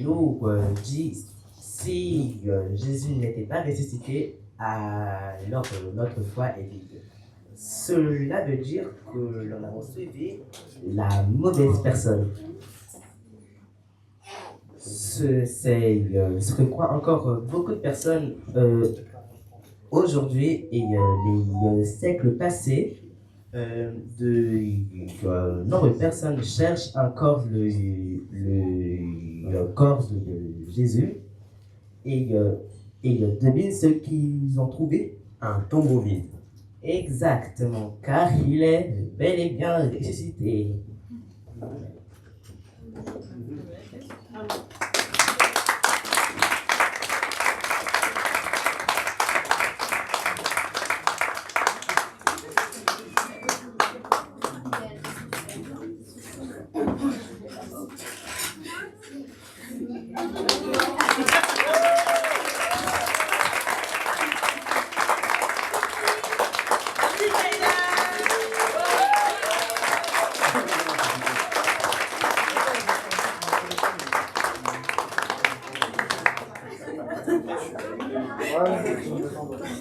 nous dit si Jésus n'était pas ressuscité, alors notre foi est vide. Cela veut dire que l'on a suivi la mauvaise personne. C'est ce que croient encore beaucoup de personnes aujourd'hui et les siècles passés. De nombreuses personnes cherchent encore le corps de Jésus et devinent ce qu'ils ont trouvé. Un tombeau vide. Exactement, car il est bel et bien ressuscité.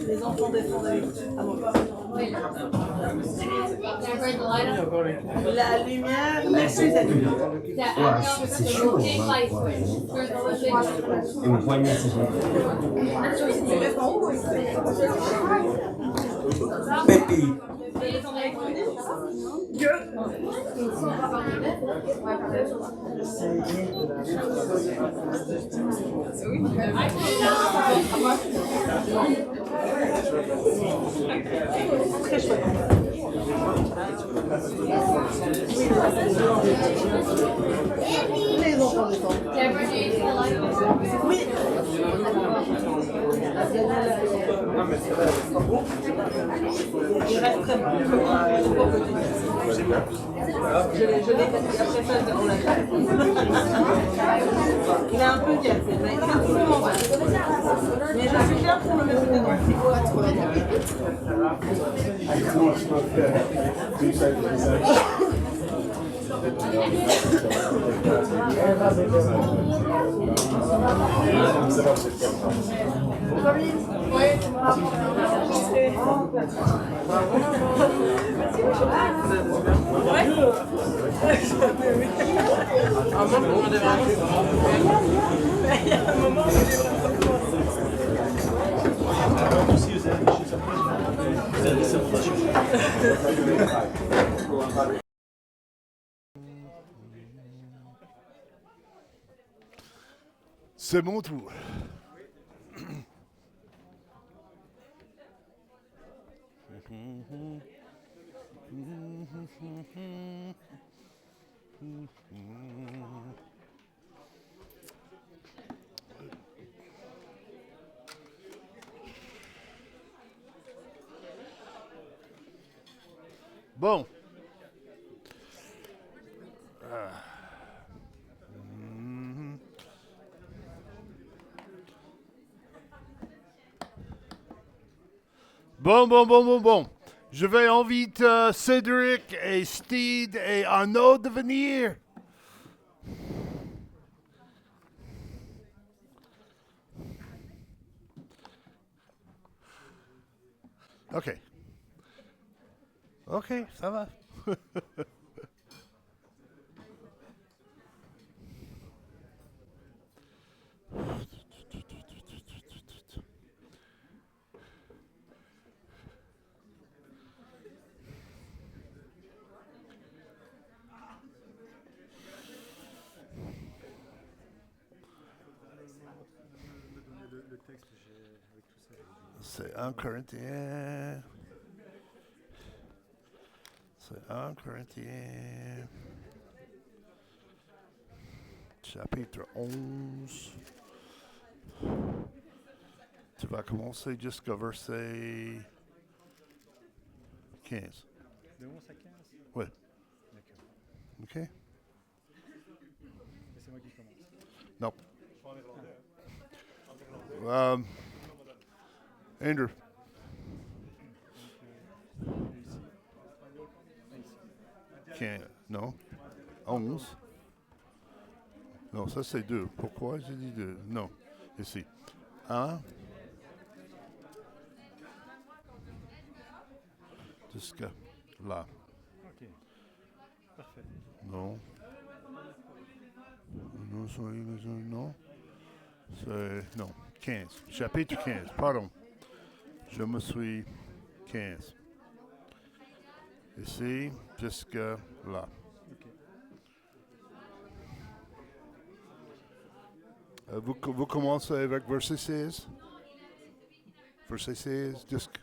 Les enfants descendent avec la lumière, merci les amis. Ouais, c'est chaud. Et mon poignet, c'est Pépi. Très chouette. Les enfants descendent. Oui. Il reste très bon. Je l'ai après ça, on l'a fait. Il a un peu cassé, mais il est vraiment bon. Mais je suis fière pour le mettre dedans. C'est mon tour. Bon. Bon. Je vais inviter Cédric et Steve et Arnaud de venir. OK, ça va. C'est 1 Corinthiens. C'est 1 Corinthiens. Chapitre 11. Tu vas commencer jusqu'au verset 15. De 11 à 15? Oui. D'accord. OK? Et c'est moi qui commence. Non. Andrew. Non. 11. Non, ça c'est 2. Pourquoi j'ai dit 2? Non. Ici. 1. Jusqu'à là. OK. Parfait. Non. Non. C'est... Non. 15. Chapitre 15. Pardon. Je me suis 15. Ici, jusqu'à là. OK. Vous commencez avec verset 16. Verset 16 jusqu'à...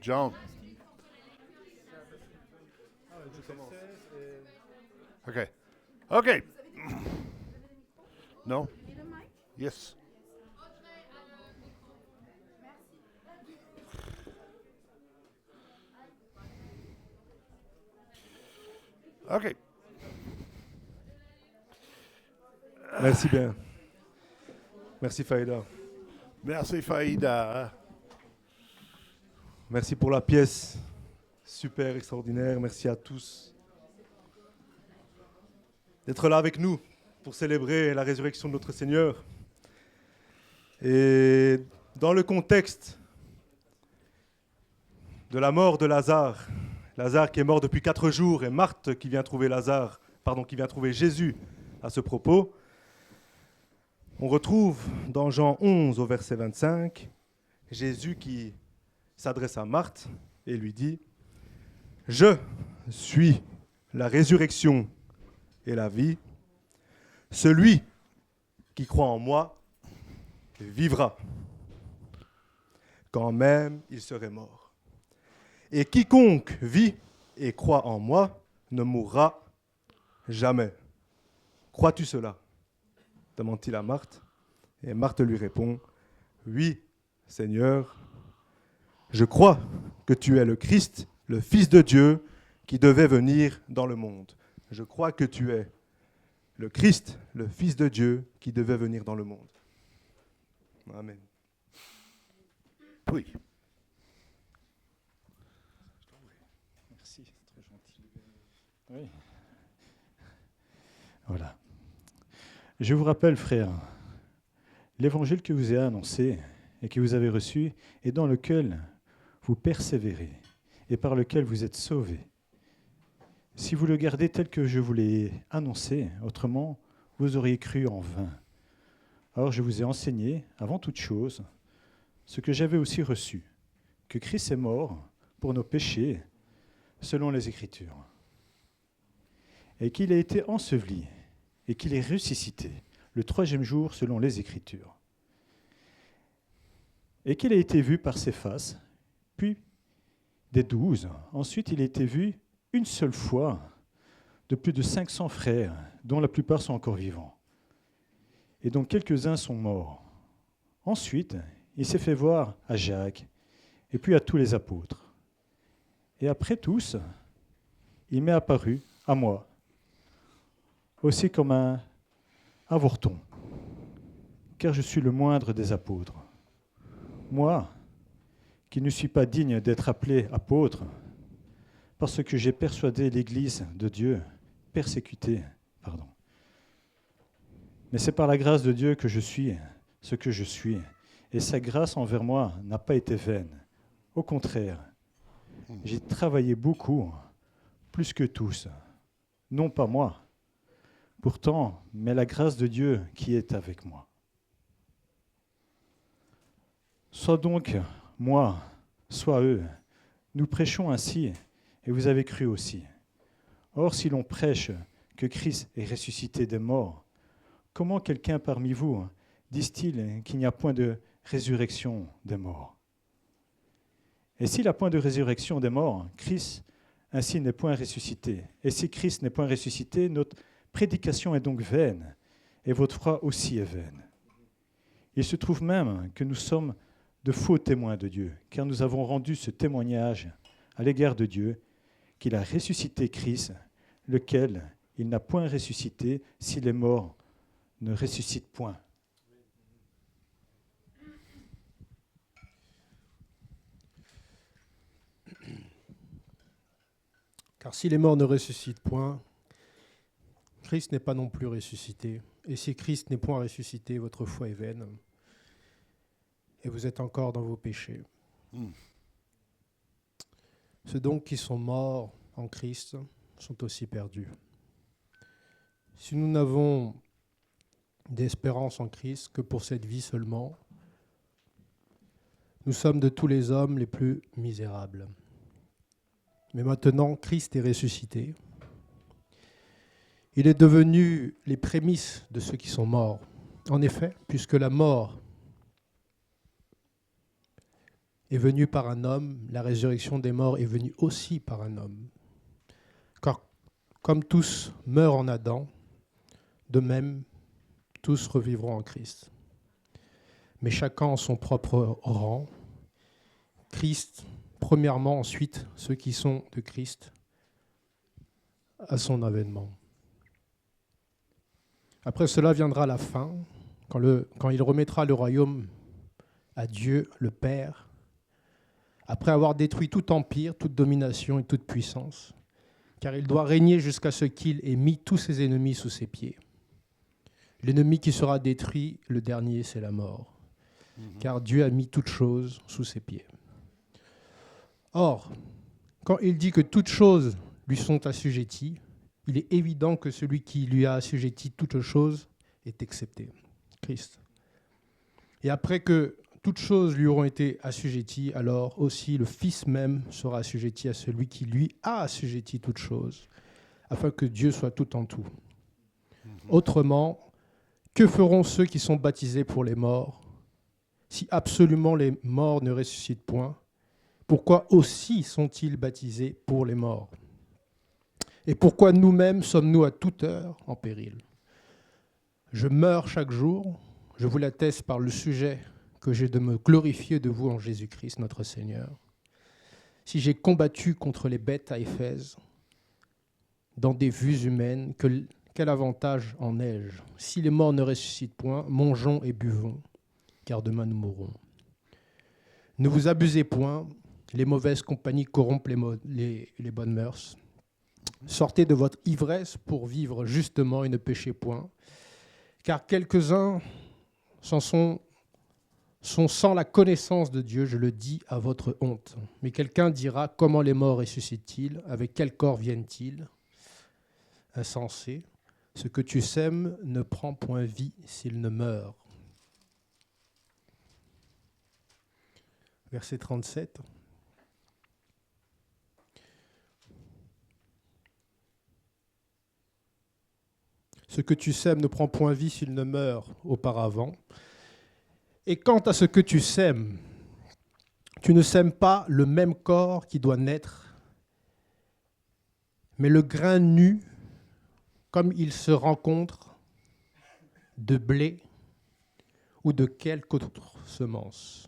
Jean. OK. OK. Non? Yes. OK. Merci bien. Merci Faïda. Merci Faïda. Merci pour la pièce. Super extraordinaire. Merci à tous d'être là avec nous pour célébrer la résurrection de notre Seigneur. Et dans le contexte de la mort de Lazare, Lazare qui est mort depuis 4 jours et Marthe qui vient trouver qui vient trouver Jésus à ce propos, on retrouve dans Jean 11 au verset 25 Jésus qui s'adresse à Marthe et lui dit « Je suis la résurrection et la vie. Celui qui croit en moi vivra, quand même il serait mort. Et quiconque vit et croit en moi ne mourra jamais. Crois-tu cela ?» demande-t-il à Marthe. Et Marthe lui répond, « Oui, Seigneur, je crois que tu es le Christ, le Fils de Dieu, qui devait venir dans le monde. Je crois que tu es le Christ, le Fils de Dieu, qui devait venir dans le monde. » Amen. Oui. Merci, c'est très gentil. Oui. Voilà. Je vous rappelle, frères, l'évangile que vous ai annoncé et que vous avez reçu et dans lequel vous persévérez et par lequel vous êtes sauvés. Si vous le gardez tel que je vous l'ai annoncé, autrement, vous auriez cru en vain. Or, je vous ai enseigné, avant toute chose, ce que j'avais aussi reçu, que Christ est mort pour nos péchés, selon les Écritures, et qu'il a été enseveli, et qu'il est ressuscité le 3e jour, selon les Écritures, et qu'il a été vu par ses faces, puis des 12. Ensuite, il a été vu une seule fois de plus de 500 frères, dont la plupart sont encore vivants. Et dont quelques-uns sont morts. Ensuite, il s'est fait voir à Jacques, et puis à tous les apôtres. Et après tous, il m'est apparu, à moi, aussi comme un avorton, car je suis le moindre des apôtres. Moi, qui ne suis pas digne d'être appelé apôtre, parce que j'ai persuadé l'Église de Dieu, persécutée, Mais c'est par la grâce de Dieu que je suis ce que je suis, et sa grâce envers moi n'a pas été vaine. Au contraire, j'ai travaillé beaucoup, plus que tous, non pas moi, pourtant, mais la grâce de Dieu qui est avec moi. Soit donc moi, soit eux, nous prêchons ainsi, et vous avez cru aussi. Or, si l'on prêche que Christ est ressuscité des morts, comment quelqu'un parmi vous dit-il qu'il n'y a point de résurrection des morts? Et s'il n'y a point de résurrection des morts, Christ ainsi n'est point ressuscité. Et si Christ n'est point ressuscité, notre prédication est donc vaine, et votre foi aussi est vaine. Il se trouve même que nous sommes de faux témoins de Dieu, car nous avons rendu ce témoignage à l'égard de Dieu, qu'il a ressuscité Christ, lequel il n'a point ressuscité si les morts ne ressuscitent point. Car si les morts ne ressuscitent point, Christ n'est pas non plus ressuscité. Et si Christ n'est point ressuscité, votre foi est vaine. Et vous êtes encore dans vos péchés. Ceux donc qui sont morts en Christ sont aussi perdus. Si nous n'avons d'espérance en Christ que pour cette vie seulement, nous sommes de tous les hommes les plus misérables. Mais maintenant, Christ est ressuscité. Il est devenu les prémices de ceux qui sont morts. En effet, puisque la mort est venue par un homme, la résurrection des morts est venue aussi par un homme. Car comme tous meurent en Adam, de même, tous revivront en Christ. Mais chacun en son propre rang. Christ, premièrement, ensuite ceux qui sont de Christ à son avènement. Après cela viendra la fin, quand il remettra le royaume à Dieu le Père, après avoir détruit tout empire, toute domination et toute puissance, car il doit régner jusqu'à ce qu'il ait mis tous ses ennemis sous ses pieds. L'ennemi qui sera détruit, le dernier, c'est la mort, car Dieu a mis toutes choses sous ses pieds. Or, quand il dit que toutes choses lui sont assujetties, il est évident que celui qui lui a assujetti toutes choses est excepté, Christ. Et après que toutes choses lui auront été assujetties, alors aussi le Fils même sera assujetti à celui qui lui a assujetti toutes choses, afin que Dieu soit tout en tout. Autrement, que feront ceux qui sont baptisés pour les morts? Si absolument les morts ne ressuscitent point, pourquoi aussi sont-ils baptisés pour les morts? Et pourquoi nous-mêmes sommes-nous à toute heure en péril? Je meurs chaque jour, je vous l'atteste par le sujet que j'ai de me glorifier de vous en Jésus-Christ, notre Seigneur. Si j'ai combattu contre les bêtes à Éphèse, dans des vues humaines, quel avantage en ai-je? Si les morts ne ressuscitent point, mangeons et buvons, car demain nous mourrons. Ne vous abusez point, les mauvaises compagnies corrompent les bonnes mœurs. Sortez de votre ivresse pour vivre justement et ne péchez point, car quelques-uns sont sans la connaissance de Dieu, je le dis à votre honte. Mais quelqu'un dira, comment les morts ressuscitent-ils? Avec quel corps viennent-ils? Insensé, ce que tu sèmes ne prend point vie s'il ne meurt. Verset 37. Ce que tu sèmes ne prend point vie s'il ne meurt auparavant. Et quant à ce que tu sèmes, tu ne sèmes pas le même corps qui doit naître, mais le grain nu, comme il se rencontre de blé ou de quelque autre semence.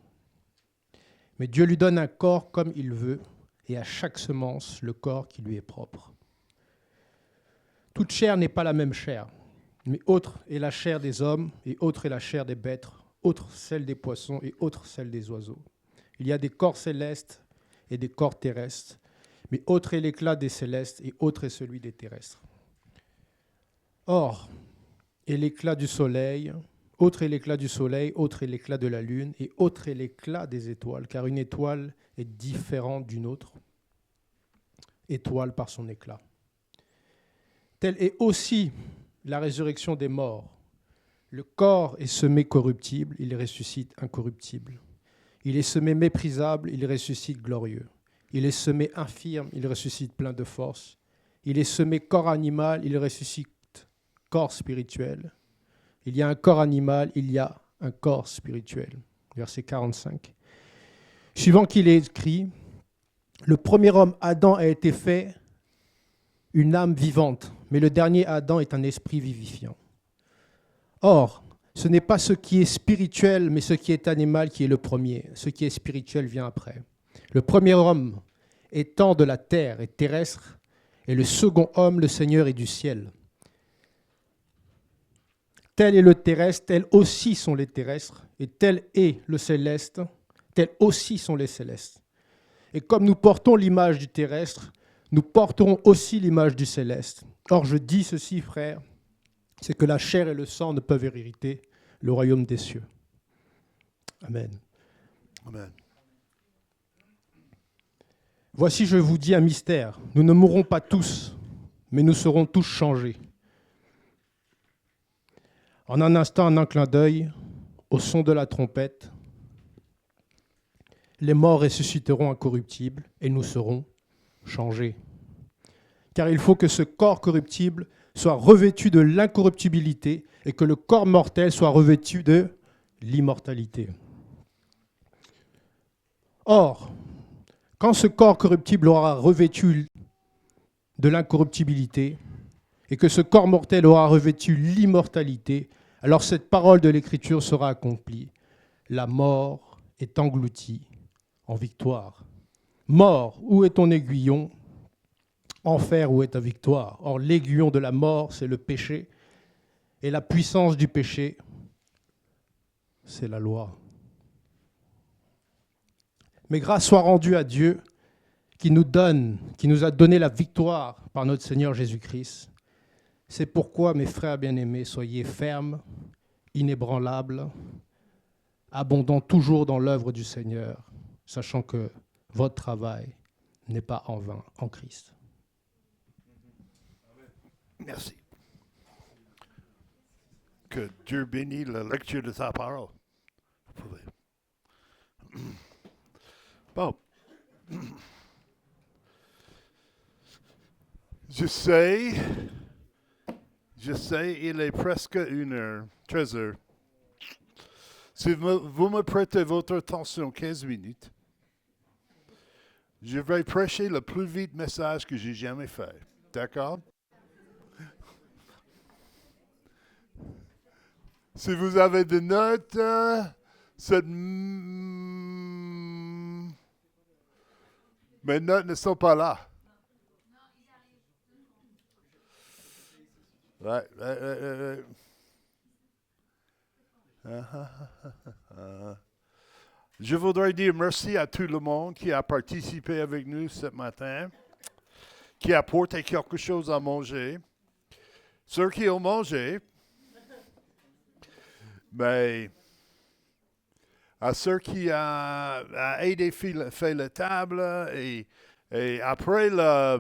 Mais Dieu lui donne un corps comme il veut, et à chaque semence, le corps qui lui est propre. Toute chair n'est pas la même chair, mais autre est la chair des hommes, et autre est la chair des bêtes, autre celle des poissons, et autre celle des oiseaux. Il y a des corps célestes et des corps terrestres, mais autre est l'éclat des célestes, et autre est celui des terrestres. Or, est l'éclat du soleil, autre est l'éclat du soleil, autre est l'éclat de la lune, et autre est l'éclat des étoiles, car une étoile est différente d'une autre étoile par son éclat. Telle est aussi la résurrection des morts. Le corps est semé corruptible, il ressuscite incorruptible. Il est semé méprisable, il ressuscite glorieux. Il est semé infirme, il ressuscite plein de force. Il est semé corps animal, il ressuscite corps spirituel. Il y a un corps animal, il y a un corps spirituel. Verset 45. Suivant qu'il est écrit, le premier homme, Adam, a été fait une âme vivante, mais le dernier Adam est un esprit vivifiant. Or, ce n'est pas ce qui est spirituel, mais ce qui est animal qui est le premier. Ce qui est spirituel vient après. Le premier homme étant de la terre et terrestre, et le second homme, le Seigneur, est du ciel. Tel est le terrestre, tels aussi sont les terrestres, et tel est le céleste, tels aussi sont les célestes. Et comme nous portons l'image du terrestre, nous porterons aussi l'image du céleste. Or, je dis ceci, frères, c'est que la chair et le sang ne peuvent hériter le royaume des cieux. Amen. Amen. Voici, je vous dis un mystère. Nous ne mourrons pas tous, mais nous serons tous changés. En un instant, en un clin d'œil, au son de la trompette, les morts ressusciteront incorruptibles et nous serons changés. Car il faut que ce corps corruptible soit revêtu de l'incorruptibilité et que le corps mortel soit revêtu de l'immortalité. Or, quand ce corps corruptible aura revêtu de l'incorruptibilité et que ce corps mortel aura revêtu l'immortalité, alors cette parole de l'Écriture sera accomplie. La mort est engloutie en victoire. Mort, où est ton aiguillon? Enfer, où est ta victoire? Or, l'aiguillon de la mort, c'est le péché. Et la puissance du péché, c'est la loi. Mais grâce soit rendue à Dieu qui nous a donné la victoire par notre Seigneur Jésus-Christ. C'est pourquoi, mes frères bien-aimés, soyez fermes, inébranlables, abondant toujours dans l'œuvre du Seigneur, sachant que votre travail n'est pas en vain en Christ. Merci. Que Dieu bénisse la lecture de sa parole. Vous pouvez. Bon. Je sais, il est presque 1h, 13h. Si vous me prêtez votre attention 15 minutes, je vais prêcher le plus vite message que j'ai jamais fait. D'accord? Si vous avez des notes, mes notes ne sont pas là. Ouais. Je voudrais dire merci à tout le monde qui a participé avec nous ce matin, qui a apporté quelque chose à manger. Ceux qui ont mangé, mais à ceux qui ont aidé faire la table et après la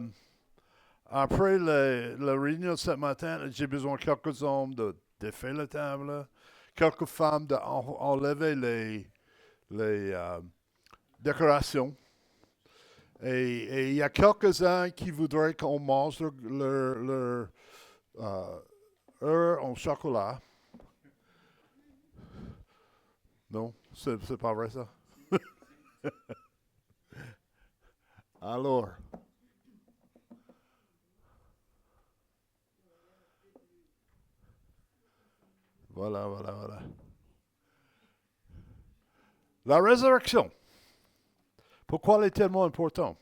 réunion ce matin, j'ai besoin de quelques hommes de faire la table, quelques femmes d'enlever les décorations. Et il y a quelques-uns qui voudraient qu'on mange leur heure en chocolat. Non, c'est pas vrai ça. Alors, voilà. La résurrection. Pourquoi elle est tellement importante?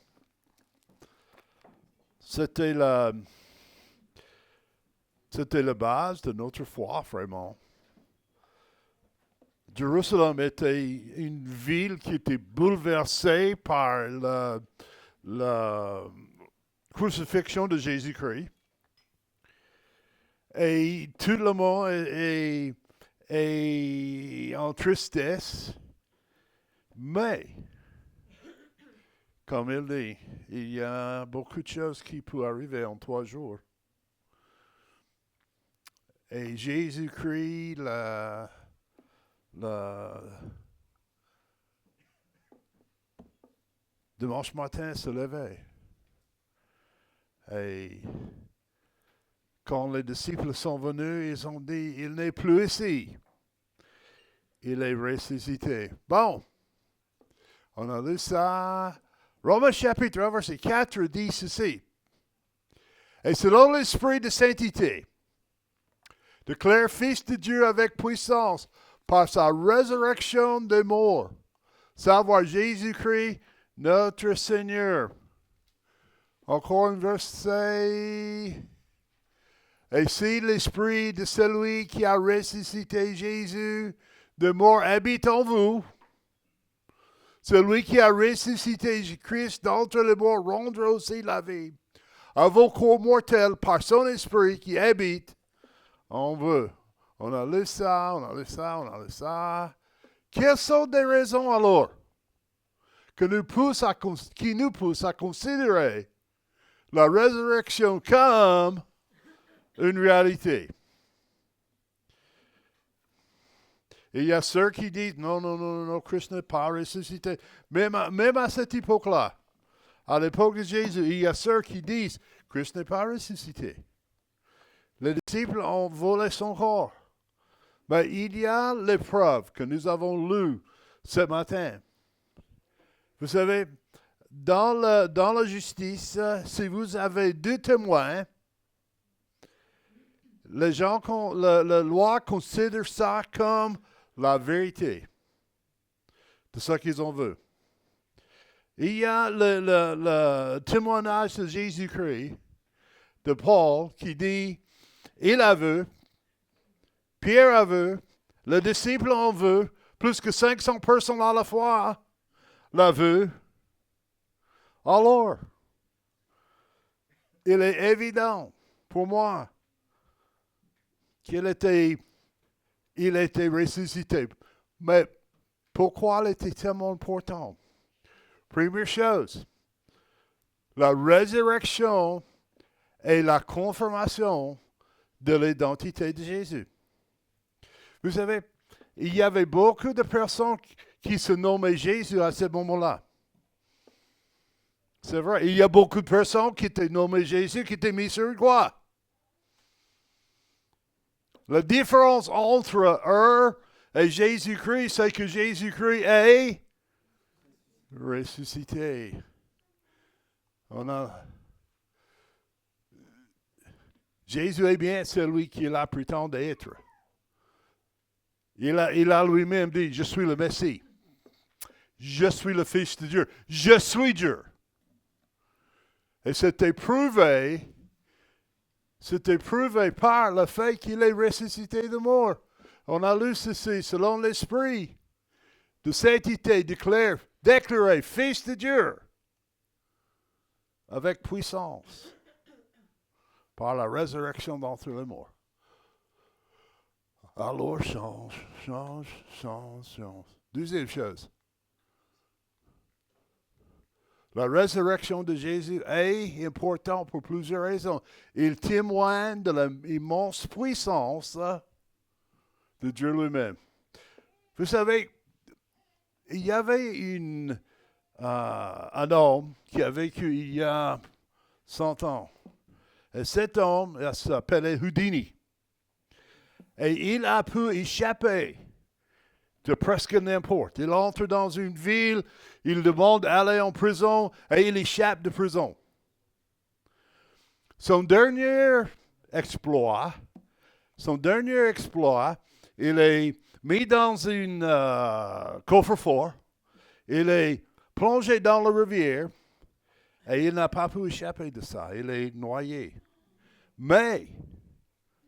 C'était la base de notre foi, vraiment. Jérusalem était une ville qui était bouleversée par la crucifixion de Jésus-Christ. Et tout le monde est en tristesse. Mais, comme il dit, il y a beaucoup de choses qui peuvent arriver en 3 jours. Et Jésus-Christ, dimanche matin, se levait. Et quand les disciples sont venus, ils ont dit, il n'est plus ici. Il est ressuscité. Bon, on a lu ça. Romains chapitre 1, verset 4 dit ceci. Et selon l'esprit de sainteté, déclare Fils de Dieu avec puissance par sa résurrection des morts, savoir Jésus-Christ, notre Seigneur. Encore un verset. Et si l'esprit de celui qui a ressuscité Jésus de mort habite en vous, celui qui a ressuscité Christ d'entre les morts rendra aussi la vie à vos corps mortels par son esprit qui habite en vous. On a lu ça. Quelles sont les raisons alors qui nous poussent à considérer la résurrection comme une réalité? Et il y a ceux qui disent non, Christ n'est pas ressuscité. Même à cette époque-là, à l'époque de Jésus, il y a ceux qui disent Christ n'est pas ressuscité. Les disciples ont volé son corps. Mais il y a l'épreuve que nous avons lue ce matin. Vous savez, dans la justice, si vous avez 2 témoins, les gens, la loi considère ça comme la vérité de ce qu'ils en veulent. Il y a le témoignage de Jésus-Christ, de Paul, qui dit, il a vu, Pierre a vu, le disciple en veut, plus que 500 personnes à la fois l'a vu. Alors, il est évident pour moi qu'il était ressuscité. Mais pourquoi il était tellement important? Première chose, la résurrection est la confirmation de l'identité de Jésus. Vous savez, il y avait beaucoup de personnes qui se nommaient Jésus à ce moment-là. C'est vrai, il y a beaucoup de personnes qui étaient nommées Jésus, qui étaient mis sur une croix. La différence entre eux et Jésus-Christ, c'est que Jésus-Christ est ressuscité. Jésus est bien celui qu'il a prétendu être. Il a lui-même dit, je suis le Messie. Je suis le Fils de Dieu. Je suis Dieu. Et c'était prouvé par le fait qu'il est ressuscité de mort. On a lu ceci, selon l'Esprit de sainteté, déclaré Fils de Dieu, avec puissance, par la résurrection d'entre les morts. Alors change. Deuxième chose. La résurrection de Jésus est importante pour plusieurs raisons. Il témoigne de l'immense puissance de Dieu lui-même. Vous savez, il y avait un homme qui a vécu il y a 100 ans. Et cet homme s'appelait Houdini. Et il a pu échapper de presque n'importe. Il entre dans une ville, il demande d'aller en prison et il échappe de prison. Son dernier exploit, il est mis dans un coffre-fort, il est plongé dans la rivière et il n'a pas pu échapper de ça. Il est noyé. Mais,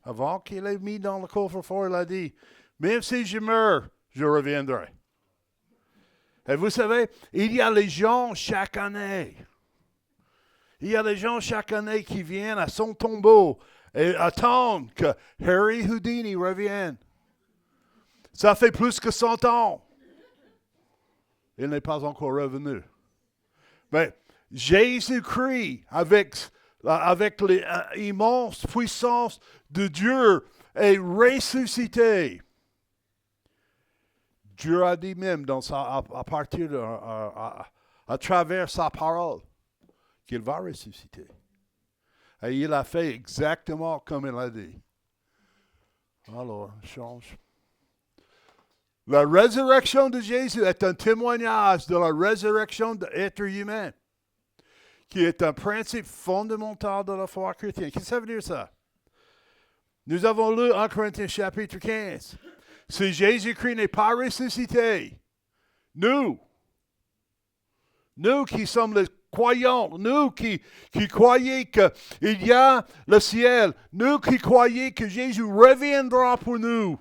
avant qu'il ait mis dans le coffre-fort, il a dit, même si je meurs, je reviendrai. Et vous savez, il y a les gens chaque année. Il y a des gens chaque année qui viennent à son tombeau et attendent que Harry Houdini revienne. Ça fait plus que 100 ans. Il n'est pas encore revenu. Mais Jésus-Christ, avec l'immense puissance de Dieu, est ressuscité. Dieu a dit même à travers sa parole qu'il va ressusciter. Et il a fait exactement comme il a dit. Alors, change. La résurrection de Jésus est un témoignage de la résurrection de l'être humain, qui est un principe fondamental de la foi chrétienne. Qu'est-ce que ça veut dire ça? Nous avons lu 1 Corinthiens chapitre 15. Si Jésus-Christ n'est pas ressuscité, nous qui sommes les croyants, nous qui croyons qu'il y a le ciel, nous qui croyons que Jésus reviendra pour nous,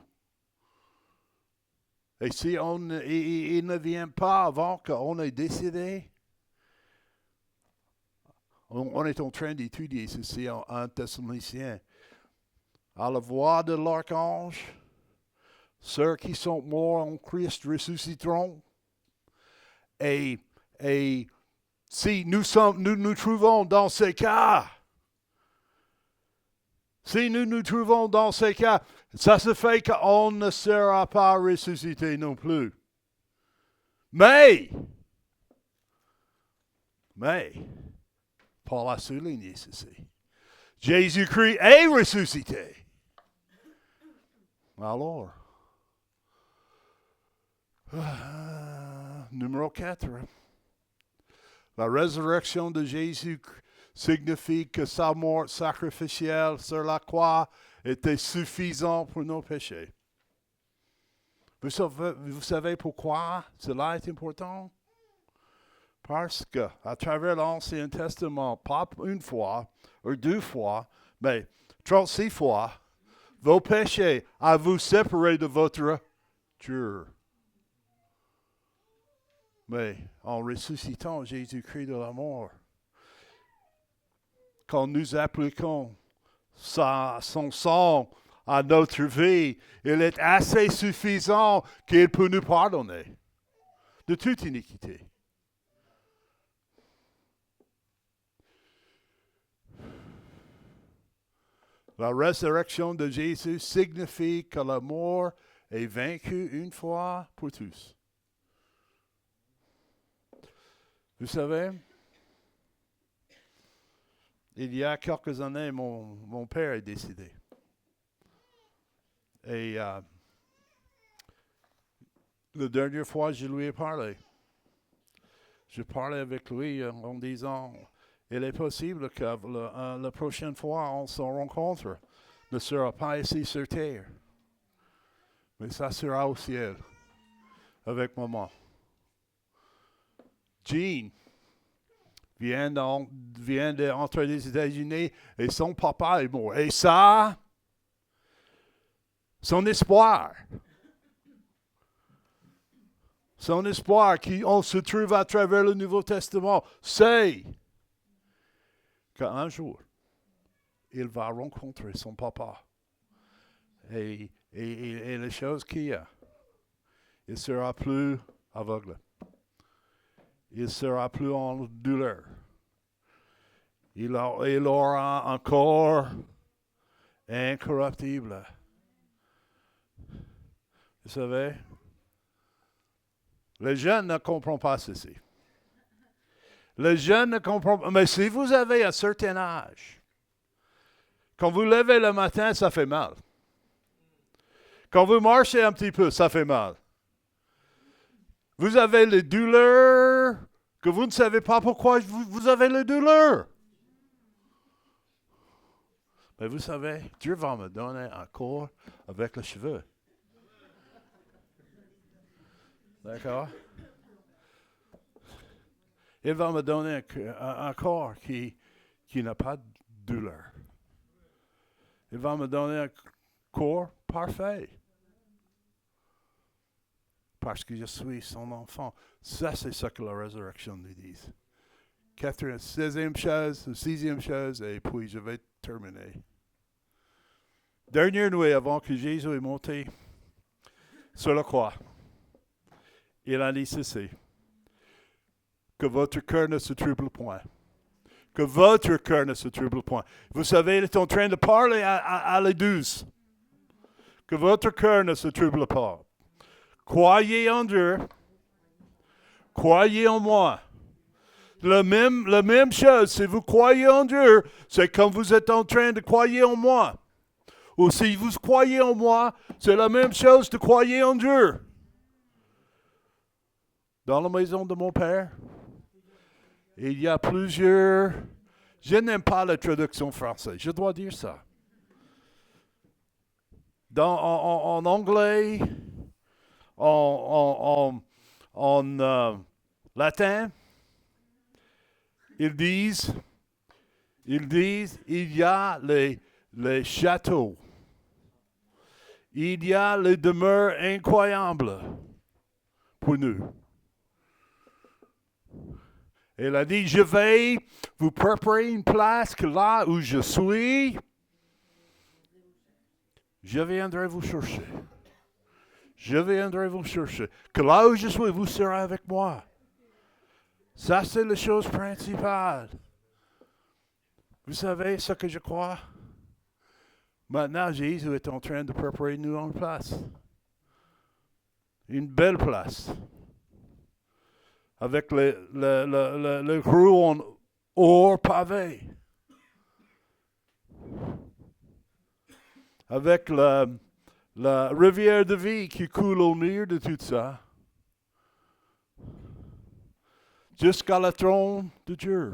et si il ne vient pas avant qu'on ait décidé, on est en train d'étudier ceci en 1 Thessaloniciens. À la voix de l'archange, ceux qui sont morts en Christ ressusciteront. Et si nous trouvons dans ces cas, ça se fait qu'on ne sera pas ressuscité non plus. Mais, Paul a souligné ceci. Jésus-Christ est ressuscité. Alors, numéro 4. La résurrection de Jésus signifie que sa mort sacrificielle sur la croix était suffisante pour nos péchés. Vous savez pourquoi cela est important? Parce que à travers l'Ancien Testament, pas une fois ou 2 fois, mais 36 fois, vos péchés à vous séparer de votre Dieu. Mais en ressuscitant Jésus-Christ de la mort, quand nous appliquons son sang à notre vie, il est assez suffisant qu'il peut nous pardonner de toute iniquité. La résurrection de Jésus signifie que la mort est vaincue une fois pour tous. Vous savez, il y a quelques années, mon père est décédé. Et la dernière fois, je lui ai parlé. Je parlais avec lui en disant, il est possible que la prochaine fois on se rencontre ne sera pas ici sur terre, mais ça sera au ciel, avec maman. Jean vient d'entrer des États-Unis et son papa est mort. Et ça, son espoir on se trouve à travers le Nouveau Testament, c'est qu'un jour, il va rencontrer son papa. Et les choses qu'il y a, il ne sera plus aveugle. Il ne sera plus en douleur. Il aura un corps incorruptible. Vous savez, les jeunes ne comprennent pas ceci. Les jeunes ne comprennent pas. Mais si vous avez un certain âge, quand vous levez le matin, ça fait mal. Quand vous marchez un petit peu, ça fait mal. Vous avez les douleurs que vous ne savez pas pourquoi vous avez les douleurs. Mais vous savez, Dieu va me donner un corps avec les cheveux. D'accord? Il va me donner un corps qui n'a pas de douleur. Il va me donner un corps parfait. Parce que je suis son enfant. Ça, c'est ce que la résurrection nous dit. 6e chose, et puis je vais terminer. Dernière nuit avant que Jésus est monté sur la croix, il a dit ceci. Que votre cœur ne se trouble point. Que votre cœur ne se trouble point. Vous savez, il est en train de parler à les 12. Que votre cœur ne se trouble pas. Croyez en Dieu. Croyez en moi. La même chose, si vous croyez en Dieu, c'est comme vous êtes en train de croire en moi. Ou si vous croyez en moi, c'est la même chose de croire en Dieu. Dans la maison de mon père, il y a plusieurs... Je n'aime pas la traduction française, je dois dire ça. En anglais, en latin, ils disent, il y a les châteaux. Il y a les demeures incroyables pour nous. Il a dit, je vais vous préparer une place que là où je suis, je viendrai vous chercher. Je viendrai vous chercher. Que là où je suis, vous serez avec moi. Ça, c'est la chose principale. Vous savez ce que je crois? Maintenant, Jésus est en train de préparer nous une place. Une belle place. Avec le rues en or pavé. Avec la rivière de vie qui coule au milieu de tout ça. jusqu'à la trône de Dieu.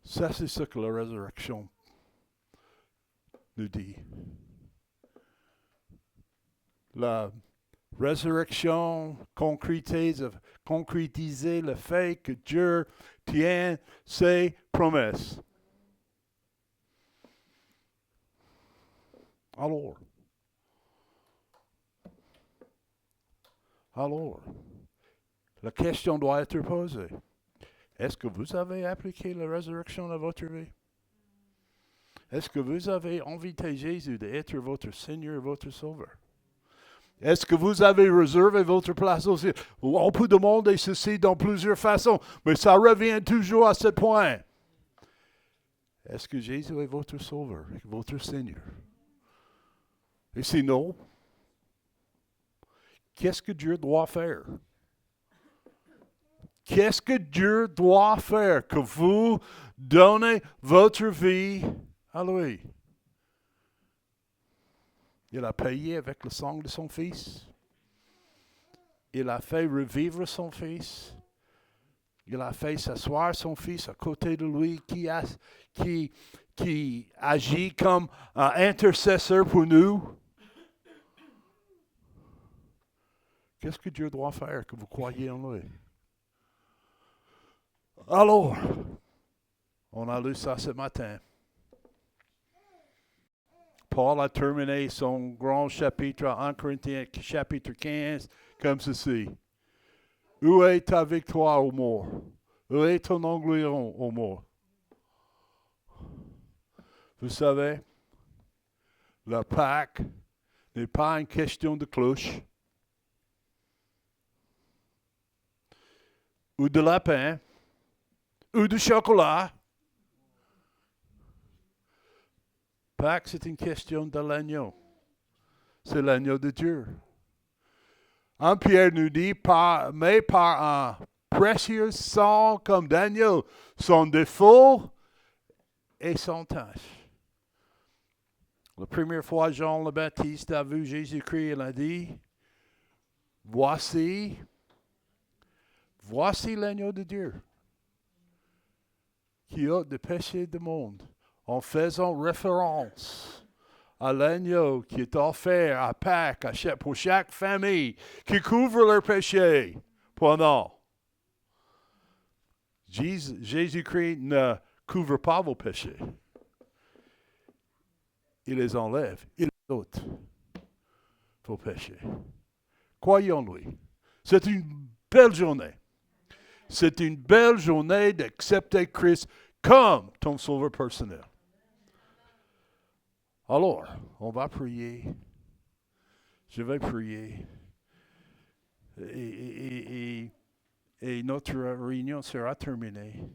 Ça, c'est ce que la résurrection nous dit. La résurrection concrétise le fait que Dieu tient ses promesses. Alors, la question doit être posée. Est-ce que vous avez appliqué la résurrection à votre vie? Est-ce que vous avez invité Jésus d'être votre Seigneur et votre Sauveur? Est-ce que vous avez réservé votre place au ciel? On peut demander ceci dans plusieurs façons, mais ça revient toujours à ce point. Est-ce que Jésus est votre Sauveur, votre Seigneur? Et sinon, qu'est-ce que Dieu doit faire? Qu'est-ce que Dieu doit faire que vous donnez votre vie à lui? Il a payé avec le sang de son Fils. Il a fait revivre son Fils. Il a fait s'asseoir son Fils à côté de lui qui agit comme un intercesseur pour nous. Qu'est-ce que Dieu doit faire que vous croyez en lui? Alors, on a lu ça ce matin. Paul a terminé son grand chapitre en 1 Corinthiens chapitre 15 comme ceci. Où est ta victoire, ô mort? Où est ton englouissement, ô mort? Vous savez, la Pâque n'est pas une question de cloche ou de lapin ou de chocolat. Pâques, c'est une question de l'agneau. C'est l'agneau de Dieu. Un Pierre nous dit, mais par un précieux sang comme d'agneau, sans défaut et sans tache. La première fois, Jean le Baptiste a vu Jésus-Christ, il a dit, voici l'agneau de Dieu qui ôte le péché du monde, en faisant référence à l'agneau qui est offert à Pâques pour chaque famille qui couvre leur péché pendant. Jésus-Christ ne couvre pas vos péchés. Il les enlève, il les ôte, vos péchés. Croyez en lui. C'est une belle journée. C'est une belle journée d'accepter Christ comme ton sauveur personnel. Alors, on va prier. Je vais prier. Et notre réunion sera terminée.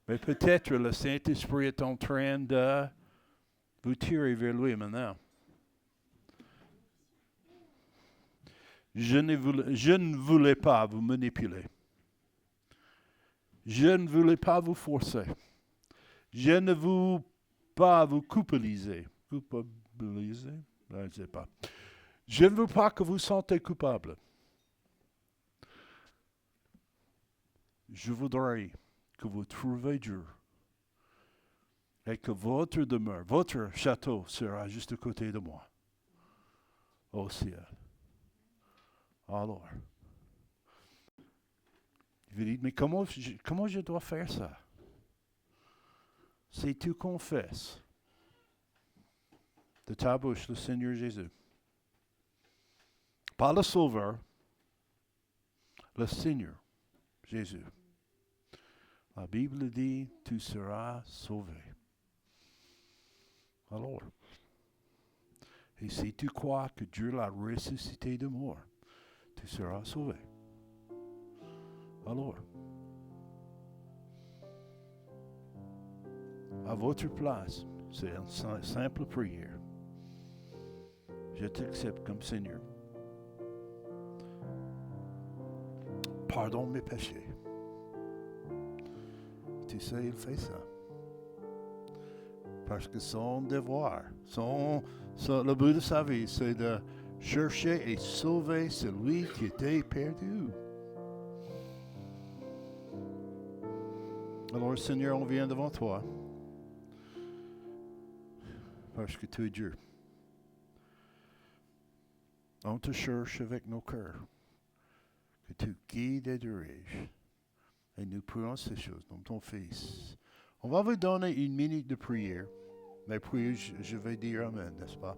Mais peut-être le Saint-Esprit est en train de vous tirer vers lui maintenant. Je ne voulais pas vous manipuler. Je ne voulais pas vous forcer. Je ne voulais pas vous culpabiliser. Culpabiliser? Je ne sais pas. Je ne veux pas que vous sentez coupable. Je voudrais que vous trouviez Dieu et que votre demeure, votre château sera juste à côté de moi, au ciel. Alors, vous dites, mais comment je dois faire ça? Si tu confesses de ta bouche le Seigneur Jésus, pas le Sauveur, le Seigneur Jésus. La Bible dit, tu seras sauvé. Alors, et si tu crois que Dieu l'a ressuscité de mort, tu seras sauvé. Alors, à votre place, c'est une simple prière. Je t'accepte comme Seigneur. Pardonne mes péchés. Tu sais, il fait ça. Parce que son devoir, le but de sa vie, c'est de chercher et sauver celui qui était perdu. Alors, Seigneur, on vient devant toi parce que tu es Dieu. On te cherche avec nos cœurs, que tu guides et diriges. Et nous prions ces choses dans ton Fils. On va vous donner une minute de prière. Mais puis, je vais dire Amen, n'est-ce pas?